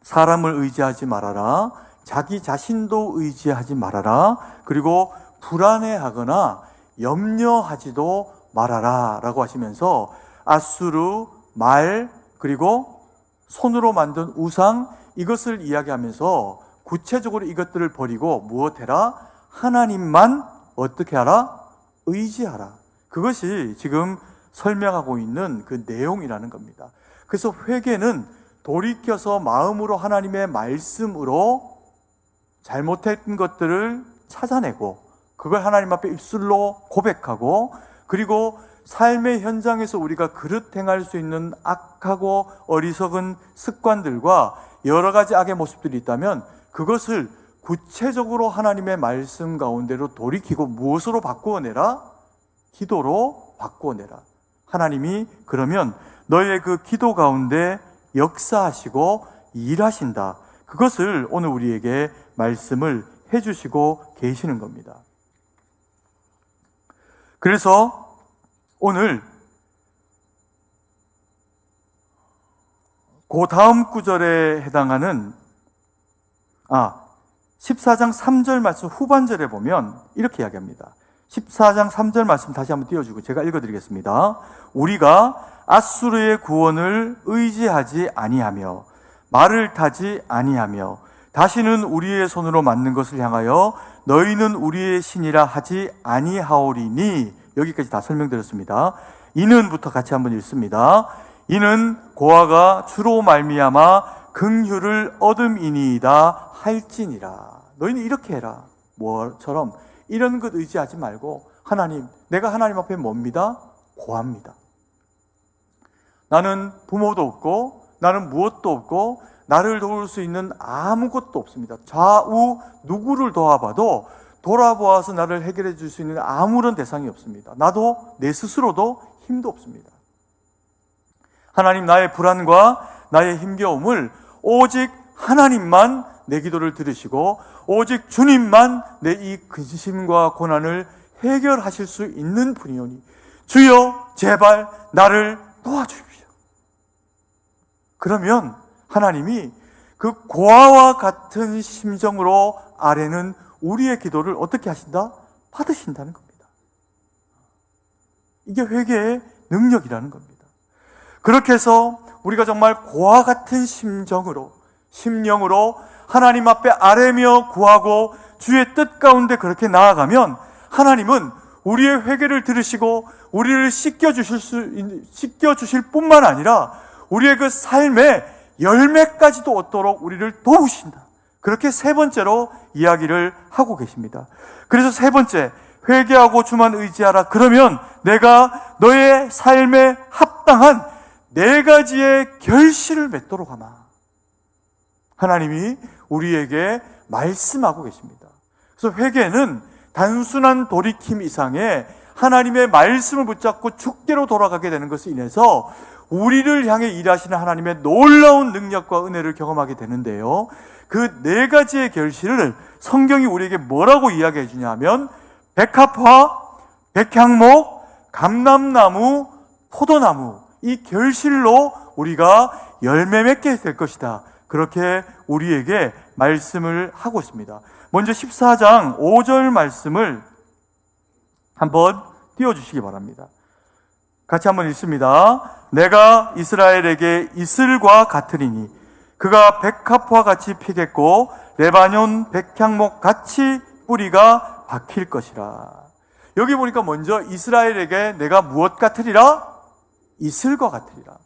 사람을 의지하지 말아라, 자기 자신도 의지하지 말아라, 그리고 불안해하거나 염려하지도 말아라 라고 하시면서 아수르, 말, 그리고 손으로 만든 우상, 이것을 이야기하면서 구체적으로 이것들을 버리고 무엇해라? 하나님만 어떻게 하라? 의지하라. 그것이 지금 설명하고 있는 그 내용이라는 겁니다. 그래서 회개는 돌이켜서 마음으로 하나님의 말씀으로 잘못했던 것들을 찾아내고 그걸 하나님 앞에 입술로 고백하고, 그리고 삶의 현장에서 우리가 그릇 행할 수 있는 악하고 어리석은 습관들과 여러 가지 악의 모습들이 있다면 그것을 구체적으로 하나님의 말씀 가운데로 돌이키고 무엇으로 바꾸어내라? 기도로 바꾸어내라. 하나님이 그러면 너의 그 기도 가운데 역사하시고 일하신다. 그것을 오늘 우리에게 말씀을 해주시고 계시는 겁니다. 그래서 오늘 그 다음 구절에 해당하는 14장 3절 말씀 후반절에 보면 이렇게 이야기합니다. 14장 3절 말씀 다시 한번 띄워주고 제가 읽어드리겠습니다. 우리가 아수르의 구원을 의지하지 아니하며 말을 타지 아니하며 다시는 우리의 손으로 만든 것을 향하여 너희는 우리의 신이라 하지 아니하오리니, 여기까지 다 설명드렸습니다. 이는부터 같이 한번 읽습니다. 이는 고아가 주로 말미암아 긍휼을 얻음이니이다 할지니라. 너희는 이렇게 해라. 뭐처럼 이런 것 의지하지 말고 하나님, 내가 하나님 앞에 뭡니다? 고합니다. 나는 부모도 없고 나는 무엇도 없고 나를 도울 수 있는 아무것도 없습니다. 좌우 누구를 도와봐도 돌아보아서 나를 해결해 줄 수 있는 아무런 대상이 없습니다. 나도 내 스스로도 힘도 없습니다. 하나님, 나의 불안과 나의 힘겨움을 오직 하나님만 내 기도를 들으시고 오직 주님만 내 이 근심과 고난을 해결하실 수 있는 분이오니 주여 제발 나를 도와주십시오. 그러면 하나님이 그 고아와 같은 심정으로 아래는 우리의 기도를 어떻게 하신다? 받으신다는 겁니다. 이게 회개의 능력이라는 겁니다. 그렇게 해서 우리가 정말 고아 같은 심령으로 하나님 앞에 아뢰며 구하고 주의 뜻 가운데 그렇게 나아가면 하나님은 우리의 회개를 들으시고 우리를 씻겨주실 뿐만 아니라 우리의 그 삶의 열매까지도 얻도록 우리를 도우신다. 그렇게 세 번째로 이야기를 하고 계십니다. 그래서 세 번째, 회개하고 주만 의지하라. 그러면 내가 너의 삶에 합당한 네 가지의 결실을 맺도록 하마. 하나님이 우리에게 말씀하고 계십니다. 그래서 회개는 단순한 돌이킴 이상의 하나님의 말씀을 붙잡고 죽게로 돌아가게 되는 것을 인해서 우리를 향해 일하시는 하나님의 놀라운 능력과 은혜를 경험하게 되는데요. 그 네 가지의 결실을 성경이 우리에게 뭐라고 이야기해 주냐면 백합화, 백향목, 감람나무, 포도나무, 이 결실로 우리가 열매 맺게 될 것이다. 그렇게 우리에게 말씀을 하고 있습니다. 먼저 14장 5절 말씀을 한번 띄워주시기 바랍니다. 같이 한번 읽습니다. 내가 이스라엘에게 이슬과 같으리니 그가 백합화 같이 피겠고 레바논 백향목 같이 뿌리가 박힐 것이라. 여기 보니까 먼저 이스라엘에게 내가 무엇 같으리라? 이슬과 같으리라.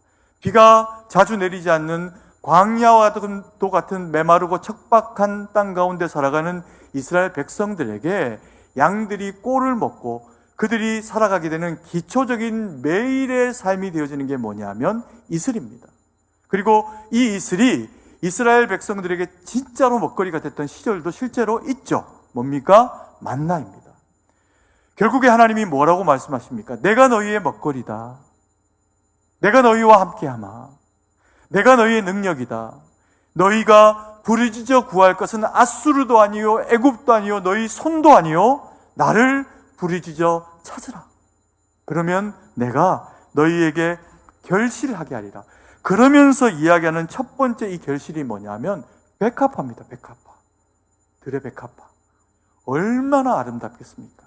비가 자주 내리지 않는 광야와도 같은 메마르고 척박한 땅 가운데 살아가는 이스라엘 백성들에게 양들이 꼴을 먹고 그들이 살아가게 되는 기초적인 매일의 삶이 되어지는 게 뭐냐면 이슬입니다. 그리고 이 이슬이 이스라엘 백성들에게 진짜로 먹거리가 됐던 시절도 실제로 있죠. 뭡니까? 만나입니다. 결국에 하나님이 뭐라고 말씀하십니까? 내가 너희의 먹거리다. 내가 너희와 함께하마. 내가 너희의 능력이다. 너희가 부르짖어 구할 것은 아수르도 아니요 애굽도 아니요 너희 손도 아니요 나를 부르짖어 찾으라. 그러면 내가 너희에게 결실하게 하리라. 그러면서 이야기하는 첫 번째 이 결실이 뭐냐면 백합화입니다. 백합화. 들의 백합화. 얼마나 아름답겠습니까?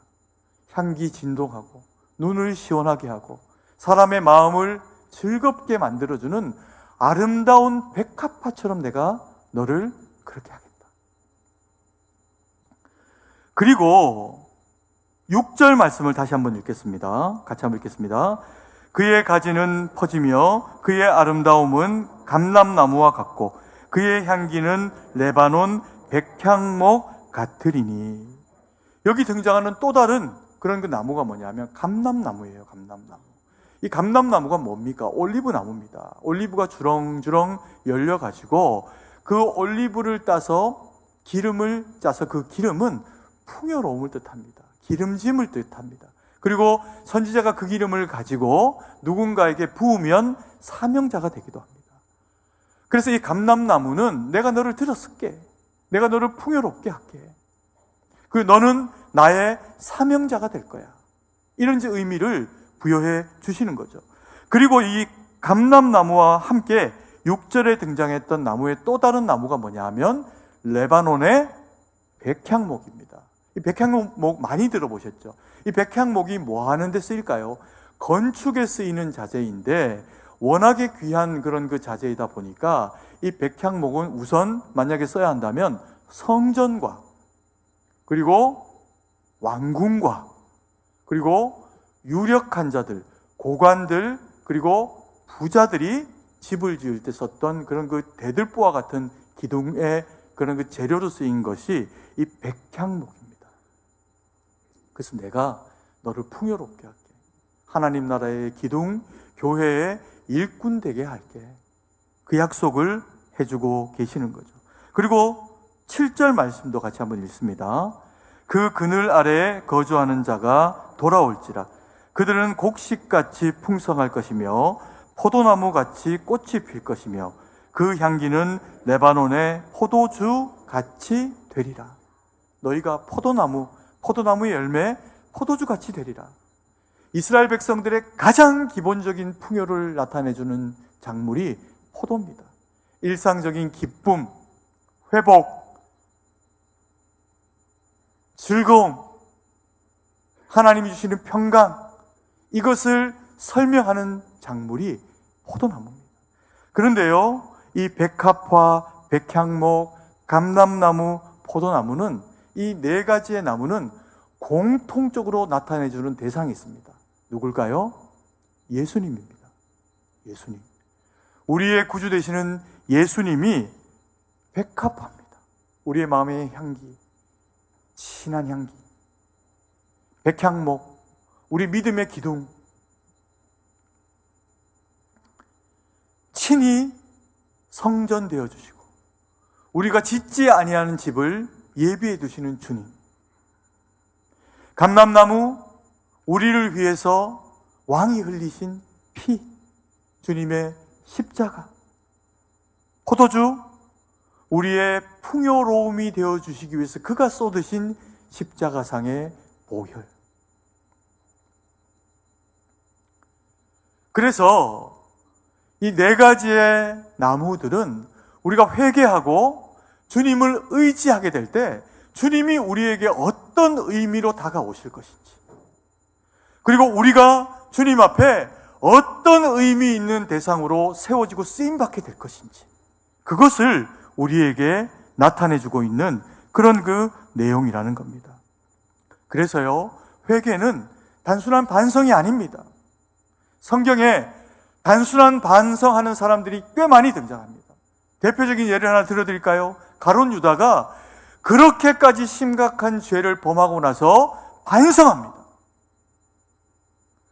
향기 진동하고 눈을 시원하게 하고 사람의 마음을 즐겁게 만들어주는 아름다운 백합화처럼 내가 너를 그렇게 하겠다. 그리고 6절 말씀을 다시 한번 읽겠습니다. 같이 한번 읽겠습니다. 그의 가지는 퍼지며 그의 아름다움은 감람나무와 같고 그의 향기는 레바논 백향목 같으리니. 여기 등장하는 또 다른 그런 그 나무가 뭐냐면 감람나무예요. 감람나무. 이 감람나무가 뭡니까? 올리브 나무입니다. 올리브가 주렁주렁 열려가지고 그 올리브를 따서 기름을 짜서 그 기름은 풍요로움을 뜻합니다. 기름짐을 뜻합니다. 그리고 선지자가 그 기름을 가지고 누군가에게 부으면 사명자가 되기도 합니다. 그래서 이 감람나무는 내가 너를 들어쓸게. 내가 너를 풍요롭게 할게. 그 너는 나의 사명자가 될 거야. 이런 의미를 부여해 주시는 거죠. 그리고 이 감람나무와 함께 6절에 등장했던 나무의 또 다른 나무가 뭐냐 하면 레바논의 백향목입니다. 이 백향목 많이 들어보셨죠? 이 백향목이 뭐 하는 데 쓰일까요? 건축에 쓰이는 자재인데 워낙에 귀한 그런 그 자재이다 보니까 이 백향목은 우선 만약에 써야 한다면 성전과 그리고 왕궁과 그리고 유력한 자들, 고관들 그리고 부자들이 집을 지을 때 썼던 그런 그 대들보와 같은 기둥의 그런 그 재료로 쓰인 것이 이 백향목입니다. 그래서 내가 너를 풍요롭게 할게. 하나님 나라의 기둥, 교회의 일꾼 되게 할게. 그 약속을 해주고 계시는 거죠. 그리고 7절 말씀도 같이 한번 읽습니다. 그 그늘 아래에 거주하는 자가 돌아올지라. 그들은 곡식같이 풍성할 것이며 포도나무같이 꽃이 필 것이며 그 향기는 레바논의 포도주 같이 되리라. 너희가 포도나무의 열매, 포도주같이 되리라. 이스라엘 백성들의 가장 기본적인 풍요를 나타내주는 작물이 포도입니다. 일상적인 기쁨, 회복, 즐거움, 하나님이 주시는 평강, 이것을 설명하는 작물이 포도나무입니다. 그런데요, 이 백합화, 백향목, 감람나무, 포도나무는 이 네 가지의 나무는 공통적으로 나타내주는 대상이 있습니다. 누굴까요? 예수님입니다. 예수님. 우리의 구주 되시는 예수님이 백합화입니다. 우리의 마음의 향기, 진한 향기. 백향목, 우리 믿음의 기둥. 친히 성전 되어 주시고 우리가 짓지 아니하는 집을 예비해 두시는 주님. 감람나무, 우리를 위해서 왕이 흘리신 피, 주님의 십자가. 포도주, 우리의 풍요로움이 되어주시기 위해서 그가 쏟으신 십자가상의 보혈. 그래서 이 네 가지의 나무들은 우리가 회개하고 주님을 의지하게 될 때 주님이 우리에게 어떤 의미로 다가오실 것인지, 그리고 우리가 주님 앞에 어떤 의미 있는 대상으로 세워지고 쓰임받게 될 것인지, 그것을 우리에게 나타내주고 있는 그런 그 내용이라는 겁니다. 그래서요, 회개는 단순한 반성이 아닙니다. 성경에 단순한 반성하는 사람들이 꽤 많이 등장합니다. 대표적인 예를 하나 들어드릴까요? 가룟 유다가 그렇게까지 심각한 죄를 범하고 나서 반성합니다.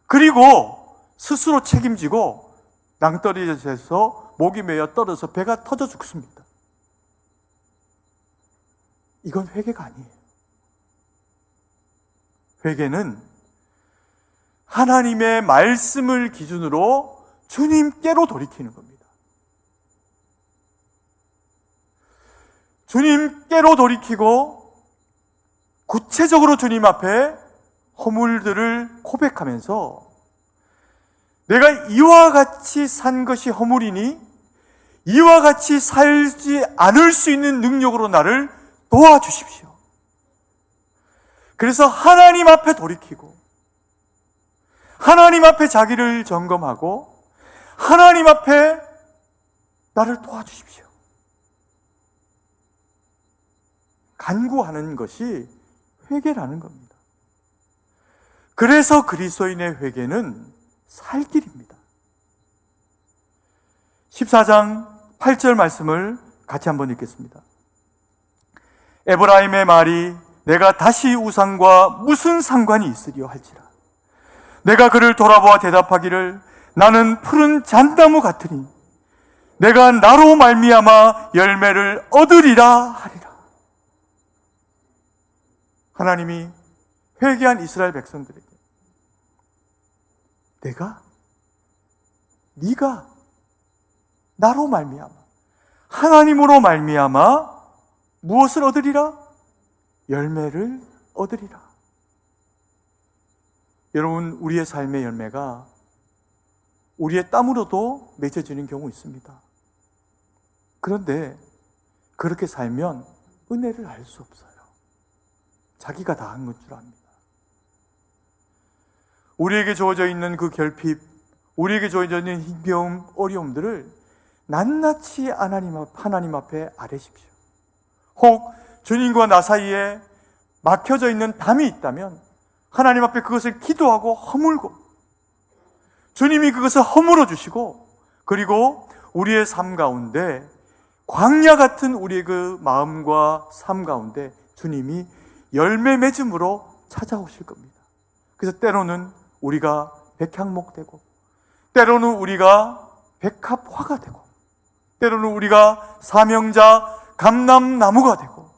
그리고 스스로 책임지고 낭떠러지에서 목이 메어 떨어져 배가 터져 죽습니다. 이건 회개가 아니에요. 회개는 하나님의 말씀을 기준으로 주님께로 돌이키는 겁니다. 주님께로 돌이키고 구체적으로 주님 앞에 허물들을 고백하면서 내가 이와 같이 산 것이 허물이니 이와 같이 살지 않을 수 있는 능력으로 나를 도와주십시오. 그래서 하나님 앞에 돌이키고 하나님 앞에 자기를 점검하고 하나님 앞에 나를 도와주십시오. 간구하는 것이 회개라는 겁니다. 그래서 그리스도인의 회개는 살 길입니다. 14장 8절 말씀을 같이 한번 읽겠습니다. 에브라임의 말이 내가 다시 우상과 무슨 상관이 있으리요 할지라. 내가 그를 돌아보아 대답하기를 나는 푸른 잣나무 같으니 내가 나로 말미암아 열매를 얻으리라 하리라. 하나님이 회개한 이스라엘 백성들에게 네가 나로 말미암아 하나님으로 말미암아 무엇을 얻으리라? 열매를 얻으리라. 여러분, 우리의 삶의 열매가 우리의 땀으로도 맺어지는 경우 있습니다. 그런데 그렇게 살면 은혜를 알 수 없어요. 자기가 다 한 건 줄 압니다. 우리에게 주어져 있는 그 결핍, 우리에게 주어져 있는 힘겨움, 어려움들을 낱낱이 하나님 앞에 아뢰십시오. 혹 주님과 나 사이에 막혀져 있는 담이 있다면 하나님 앞에 그것을 기도하고 허물고 주님이 그것을 허물어 주시고, 그리고 우리의 삶 가운데 광야 같은 우리의 그 마음과 삶 가운데 주님이 열매 맺음으로 찾아오실 겁니다. 그래서 때로는 우리가 백향목되고, 때로는 우리가 백합화가 되고, 때로는 우리가 사명자 감람나무가 되고,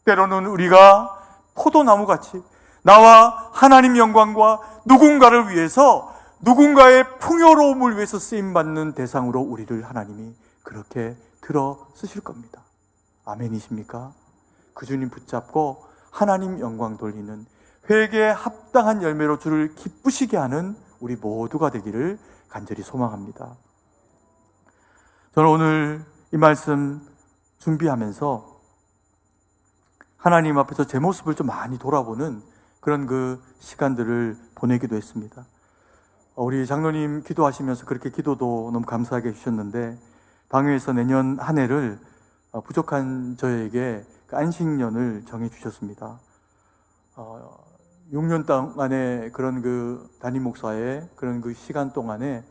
때로는 우리가 포도나무같이 나와 하나님 영광과 누군가를 위해서, 누군가의 풍요로움을 위해서 쓰임받는 대상으로 우리를 하나님이 그렇게 들어 쓰실 겁니다. 아멘이십니까? 그 주님 붙잡고 하나님 영광 돌리는, 회개에 합당한 열매로 주를 기쁘시게 하는 우리 모두가 되기를 간절히 소망합니다. 저는 오늘 이 말씀 준비하면서 하나님 앞에서 제 모습을 좀 많이 돌아보는 그런 그 시간들을 보내기도 했습니다. 우리 장로님 기도하시면서 그렇게 기도도 너무 감사하게 해주셨는데, 방위에서 내년 한 해를 부족한 저에게 안식년을 정해주셨습니다. 6년 동안의 그런 그 담임 목사의 그런 그 시간 동안에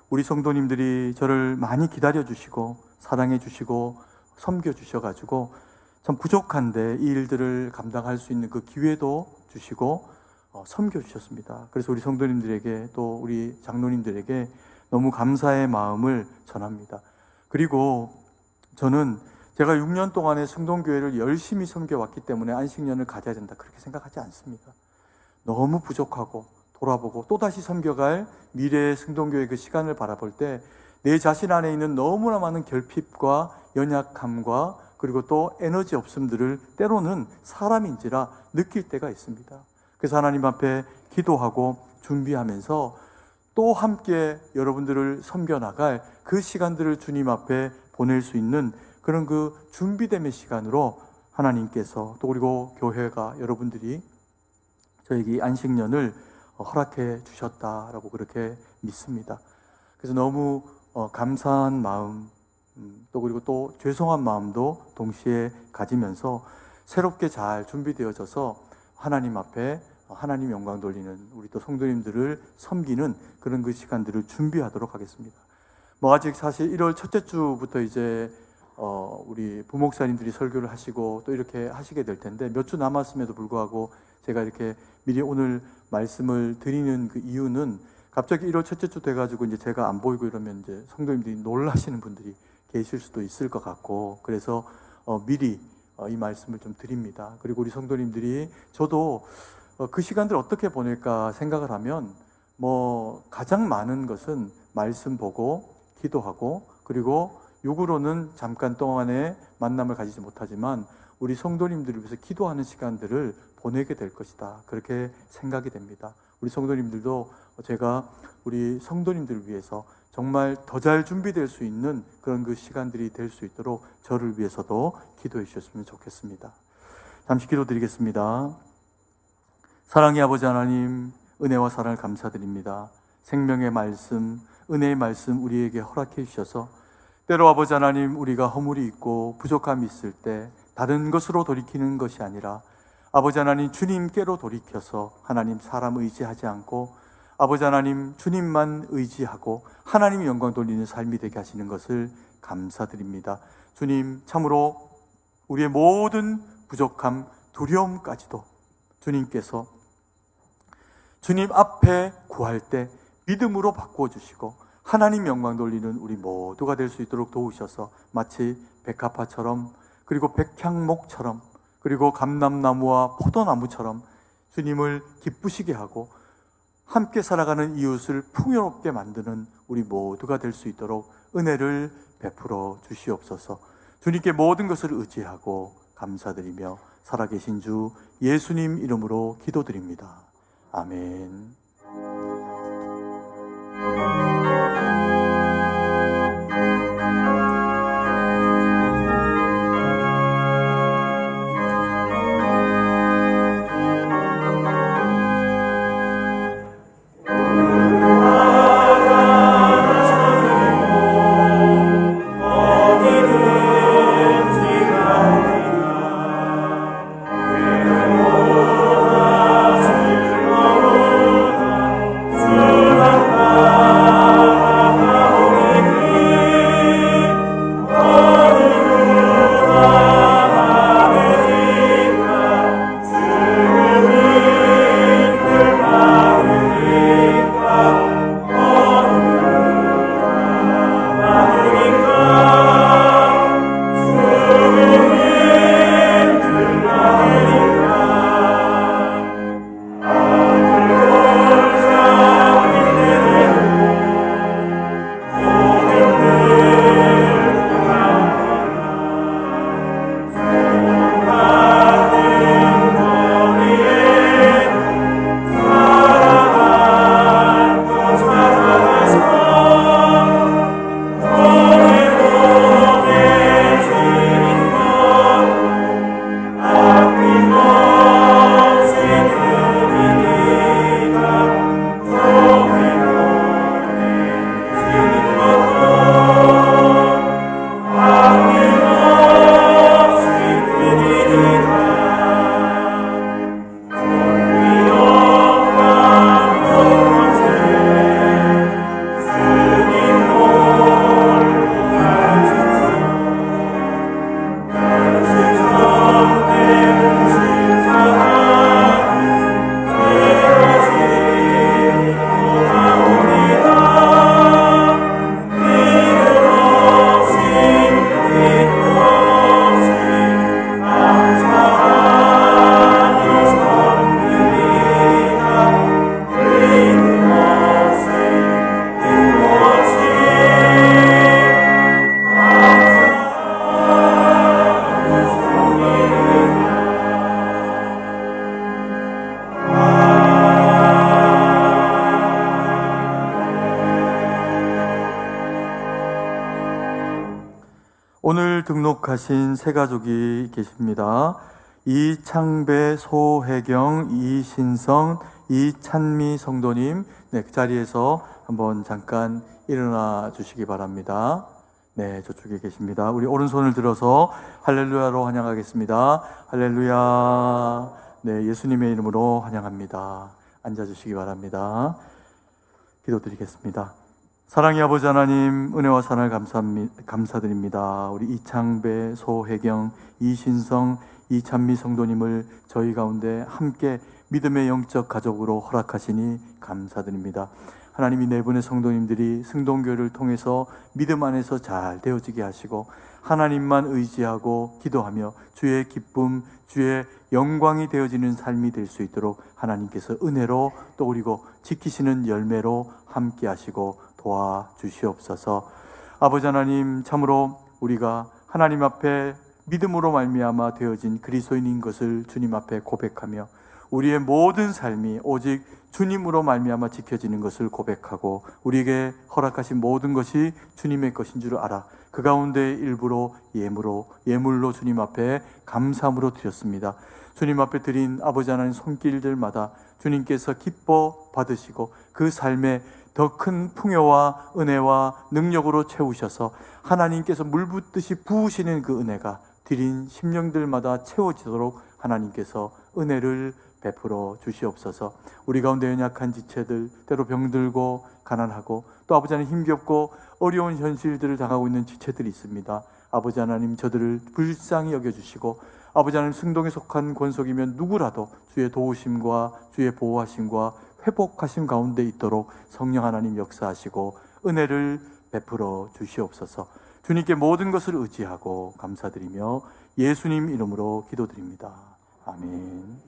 우리 성도님들이 저를 많이 기다려주시고 사랑해주시고 섬겨주셔가지고 참 부족한데 이 일들을 감당할 수 있는 그 기회도 주시고 섬겨주셨습니다. 그래서 우리 성도님들에게 또 우리 장로님들에게 너무 감사의 마음을 전합니다. 그리고 저는 제가 6년 동안에 성동교회를 열심히 섬겨왔기 때문에 안식년을 가져야 된다 그렇게 생각하지 않습니다. 너무 부족하고 돌아보고 또다시 섬겨갈 미래의 승동교회 그 시간을 바라볼 때 내 자신 안에 있는 너무나 많은 결핍과 연약함과 그리고 또 에너지 없음들을 때로는 사람인지라 느낄 때가 있습니다. 그래서 하나님 앞에 기도하고 준비하면서 또 함께 여러분들을 섬겨나갈 그 시간들을 주님 앞에 보낼 수 있는 그런 그 준비됨의 시간으로 하나님께서 또 그리고 교회가 여러분들이 저에게 안식년을 허락해 주셨다라고 그렇게 믿습니다. 그래서 너무 감사한 마음 또 그리고 또 죄송한 마음도 동시에 가지면서 새롭게 잘 준비되어져서 하나님 앞에 하나님 영광 돌리는 우리 또 성도님들을 섬기는 그런 그 시간들을 준비하도록 하겠습니다. 아직 사실 1월 첫째 주부터 이제 우리 부목사님들이 설교를 하시고 또 이렇게 하시게 될 텐데 몇 주 남았음에도 불구하고 제가 이렇게 미리 오늘 말씀을 드리는 그 이유는 갑자기 1월 첫째 주 돼가지고 이제 제가 안 보이고 이러면 이제 성도님들이 놀라시는 분들이 계실 수도 있을 것 같고 그래서 미리 이 말씀을 좀 드립니다. 그리고 우리 성도님들이 저도 그 시간들 어떻게 보낼까 생각을 하면 가장 많은 것은 말씀 보고 기도하고 그리고 육으로는 잠깐 동안의 만남을 가지지 못하지만 우리 성도님들을 위해서 기도하는 시간들을 보내게 될 것이다. 그렇게 생각이 됩니다. 우리 성도님들도 제가 우리 성도님들을 위해서 정말 더 잘 준비될 수 있는 그런 그 시간들이 될 수 있도록 저를 위해서도 기도해 주셨으면 좋겠습니다. 잠시 기도드리겠습니다. 사랑의 아버지 하나님, 은혜와 사랑을 감사드립니다. 생명의 말씀, 은혜의 말씀 우리에게 허락해 주셔서 때로 아버지 하나님 우리가 허물이 있고 부족함이 있을 때 다른 것으로 돌이키는 것이 아니라 아버지 하나님 주님께로 돌이켜서 하나님 사람 의지하지 않고 아버지 하나님 주님만 의지하고 하나님의 영광 돌리는 삶이 되게 하시는 것을 감사드립니다. 주님 참으로 우리의 모든 부족함, 두려움까지도 주님께서 주님 앞에 구할 때 믿음으로 바꾸어 주시고 하나님 영광 돌리는 우리 모두가 될 수 있도록 도우셔서 마치 백합화처럼 그리고 백향목처럼 그리고 감람나무와 포도나무처럼 주님을 기쁘시게 하고 함께 살아가는 이웃을 풍요롭게 만드는 우리 모두가 될 수 있도록 은혜를 베풀어 주시옵소서. 주님께 모든 것을 의지하고 감사드리며 살아계신 주 예수님 이름으로 기도드립니다. 아멘. 주님 오늘 등록하신 세 가족이 계십니다. 이창배, 소혜경, 이신성, 이찬미 성도님, 네, 그 자리에서 한번 잠깐 일어나 주시기 바랍니다. 네, 저쪽에 계십니다. 우리 오른손을 들어서 할렐루야로 환영하겠습니다. 할렐루야. 네, 예수님의 이름으로 환영합니다. 앉아주시기 바랍니다. 기도드리겠습니다. 사랑의 아버지 하나님, 은혜와 사랑을 감사드립니다. 우리 이창배, 소혜경, 이신성, 이찬미 성도님을 저희 가운데 함께 믿음의 영적 가족으로 허락하시니 감사드립니다. 하나님이 네 분의 성도님들이 승동교회를 통해서 믿음 안에서 잘 되어지게 하시고 하나님만 의지하고 기도하며 주의 기쁨, 주의 영광이 되어지는 삶이 될 수 있도록 하나님께서 은혜로 또 그리고 지키시는 열매로 함께 하시고 도와주시옵소서. 아버지 하나님, 참으로 우리가 하나님 앞에 믿음으로 말미암아 되어진 그리스도인인 것을 주님 앞에 고백하며 우리의 모든 삶이 오직 주님으로 말미암아 지켜지는 것을 고백하고 우리에게 허락하신 모든 것이 주님의 것인 줄 알아 그 가운데 일부로 예물로 주님 앞에 감사함으로 드렸습니다. 주님 앞에 드린 아버지 하나님 손길들마다 주님께서 기뻐 받으시고 그 삶에 더 큰 풍요와 은혜와 능력으로 채우셔서 하나님께서 물붓듯이 부으시는 그 은혜가 드린 심령들마다 채워지도록 하나님께서 은혜를 베풀어 주시옵소서. 우리 가운데 연약한 지체들, 때로 병들고 가난하고 또 아버지 하나님 힘겹고 어려운 현실들을 당하고 있는 지체들이 있습니다. 아버지 하나님 저들을 불쌍히 여겨주시고 아버지 하나님 승동에 속한 권속이면 누구라도 주의 도우심과 주의 보호하심과 회복하심 가운데 있도록 성령 하나님 역사하시고 은혜를 베풀어 주시옵소서. 주님께 모든 것을 의지하고 감사드리며 예수님 이름으로 기도드립니다. 아멘.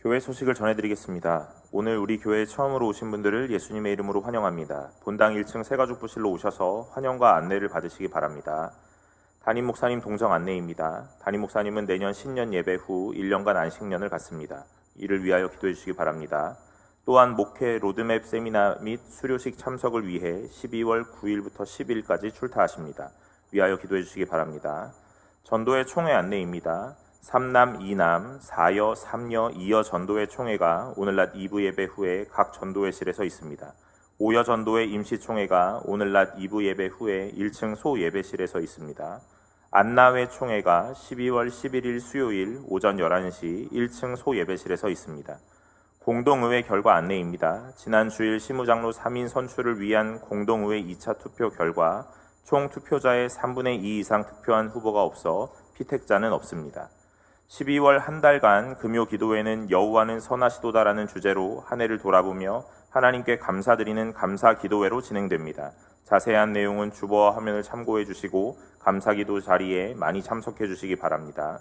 교회 소식을 전해드리겠습니다. 오늘 우리 교회에 처음으로 오신 분들을 예수님의 이름으로 환영합니다. 본당 1층 새가족부실로 오셔서 환영과 안내를 받으시기 바랍니다. 담임 목사님 동정 안내입니다. 담임 목사님은 내년 신년 예배 후 1년간 안식년을 갖습니다. 이를 위하여 기도해 주시기 바랍니다. 또한 목회 로드맵 세미나 및 수료식 참석을 위해 12월 9일부터 10일까지 출타하십니다. 위하여 기도해 주시기 바랍니다. 전도회 총회 안내입니다. 3남 2남 4여 3여 2여 전도회 총회가 오늘 낮 2부 예배 후에 각 전도회실에서 있습니다. 5여 전도회 임시총회가 오늘 낮 2부 예배 후에 1층 소예배실에서 있습니다. 안나회 총회가 12월 11일 수요일 오전 11시 1층 소예배실에서 있습니다. 공동의회 결과 안내입니다. 지난 주일 시무장로 3인 선출을 위한 공동의회 2차 투표 결과 총 투표자의 3분의 2 이상 득표한 후보가 없어 피택자는 없습니다. 12월 한 달간 금요 기도회는 여호와는 선하시도다라는 주제로 한 해를 돌아보며 하나님께 감사드리는 감사 기도회로 진행됩니다. 자세한 내용은 주보와 화면을 참고해 주시고 감사기도 자리에 많이 참석해 주시기 바랍니다.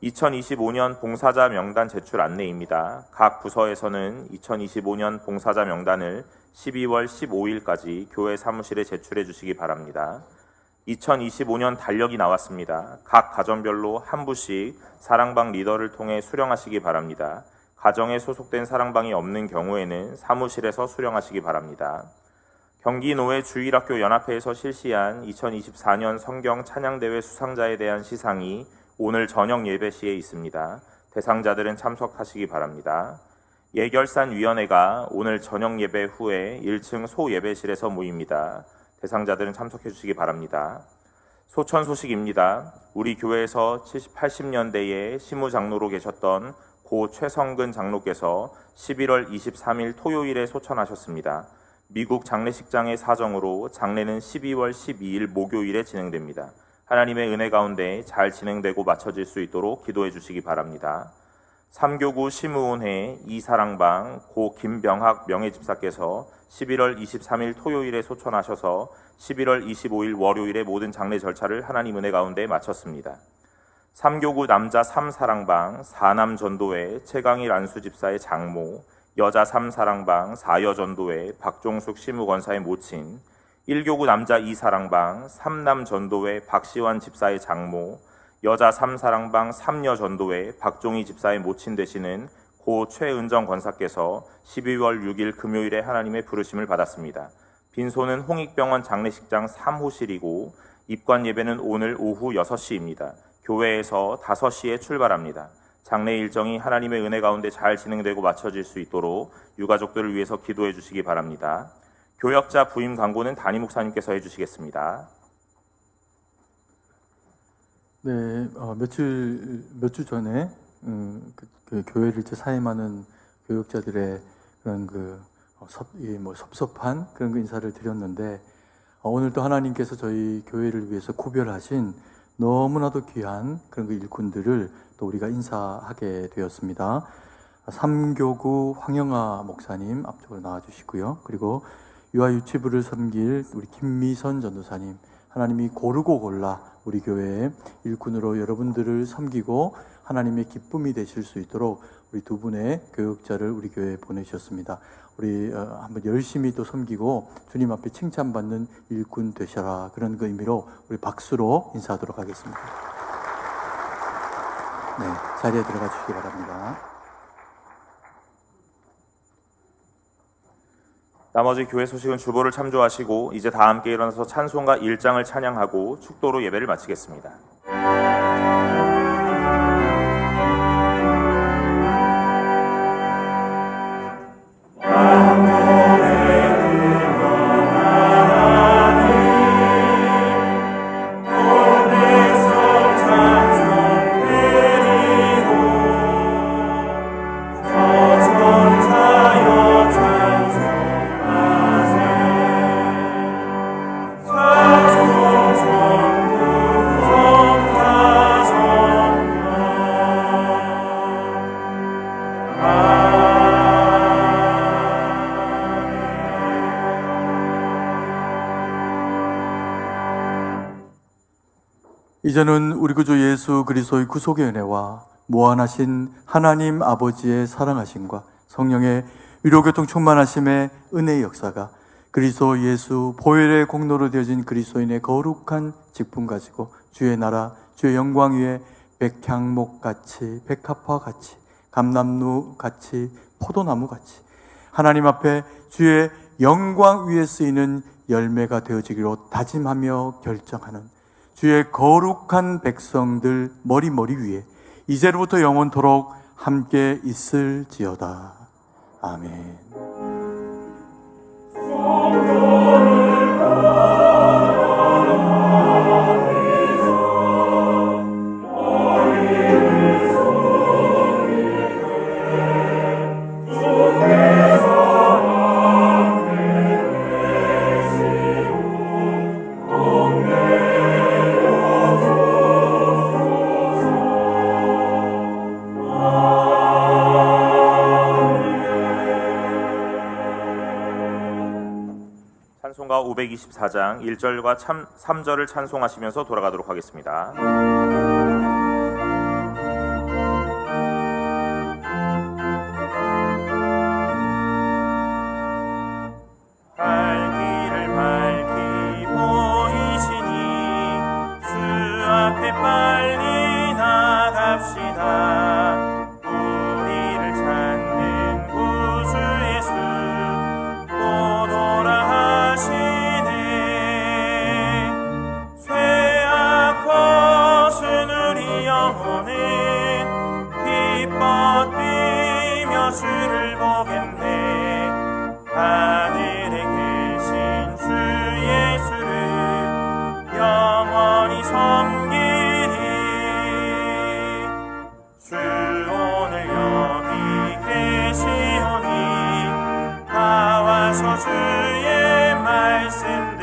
2025년 봉사자 명단 제출 안내입니다. 각 부서에서는 2025년 봉사자 명단을 12월 15일까지 교회 사무실에 제출해 주시기 바랍니다. 2025년 달력이 나왔습니다. 각 가정별로 한 부씩 사랑방 리더를 통해 수령하시기 바랍니다. 가정에 소속된 사랑방이 없는 경우에는 사무실에서 수령하시기 바랍니다. 경기노회 주일학교 연합회에서 실시한 2024년 성경 찬양대회 수상자에 대한 시상이 오늘 저녁 예배 시에 있습니다. 대상자들은 참석하시기 바랍니다. 예결산위원회가 오늘 저녁 예배 후에 1층 소예배실에서 모입니다. 대상자들은 참석해 주시기 바랍니다. 소천 소식입니다. 우리 교회에서 80년대에 시무장로로 계셨던 고 최성근 장로께서 11월 23일 토요일에 소천하셨습니다. 미국 장례식장의 사정으로 장례는 12월 12일 목요일에 진행됩니다. 하나님의 은혜 가운데 잘 진행되고 마쳐질 수 있도록 기도해 주시기 바랍니다. 3교구 시무원회 이사랑방 고 김병학 명예집사께서 11월 23일 토요일에 소천하셔서 11월 25일 월요일에 모든 장례 절차를 하나님 은혜 가운데 마쳤습니다. 3교구 남자 3사랑방 4남 전도회 최강일 안수집사의 장모, 여자 3사랑방 4여 전도회 박종숙 시무권사의 모친, 1교구 남자 2사랑방 3남 전도회 박시환 집사의 장모, 여자 3사랑방 3여 전도회 박종희 집사의 모친 되시는 고 최은정 권사께서 12월 6일 금요일에 하나님의 부르심을 받았습니다. 빈소는 홍익병원 장례식장 3호실이고 입관 예배는 오늘 오후 6시입니다. 교회에서 5시에 출발합니다. 장례 일정이 하나님의 은혜 가운데 잘 진행되고 마쳐질 수 있도록 유가족들을 위해서 기도해 주시기 바랍니다. 교역자 부임 광고는 담임 목사님께서 해주시겠습니다. 네, 몇 주 전에 그 교회를 이제 사임하는 교역자들의 그런 섭섭한 그런 인사를 드렸는데, 오늘도 하나님께서 저희 교회를 위해서 구별하신 너무나도 귀한 그런 일꾼들을 또 우리가 인사하게 되었습니다. 삼교구 황영아 목사님 앞쪽으로 나와주시고요. 그리고 유아유치부를 섬길 우리 김미선 전도사님, 하나님이 고르고 골라 우리 교회의 일꾼으로 여러분들을 섬기고 하나님의 기쁨이 되실 수 있도록 우리 두 분의 교역자를 우리 교회에 보내주셨습니다. 우리 한번 열심히 또 섬기고 주님 앞에 칭찬받는 일꾼 되셔라, 그런 그 의미로 우리 박수로 인사하도록 하겠습니다. 네, 자리에 들어가 주시기 바랍니다. 나머지 교회 소식은 주보를 참조하시고 이제 다 함께 일어나서 찬송가 1장을 찬양하고 축도로 예배를 마치겠습니다. 이제는 우리 구주 예수 그리스도의 구속의 은혜와 무한하신 하나님 아버지의 사랑하심과 성령의 위로교통 충만하심의 은혜의 역사가 그리스도 예수 보혈의 공로로 되어진 그리스도인의 거룩한 직분 가지고 주의 나라 주의 영광 위에 백향목같이 백합화같이 감람루같이 포도나무같이 하나님 앞에 주의 영광 위에 쓰이는 열매가 되어지기로 다짐하며 결정하는 주의 거룩한 백성들 머리 위에 이제로부터 영원토록 함께 있을지어다. 아멘. 찬송가 524장 1절과 3절을 찬송하시면서 돌아가도록 하겠습니다. 발길을 밝히 보이시니 주 앞에 빨리 나갑시다. 우리를 찾는 구주 예수 쇠악 벗은 우리 영혼은 기뻐 뛰며 주를 보겠네. 하늘에 계신 주 예수를 영원히 섬기리. 주 오늘 여기 계시오니 나와서 주의 말씀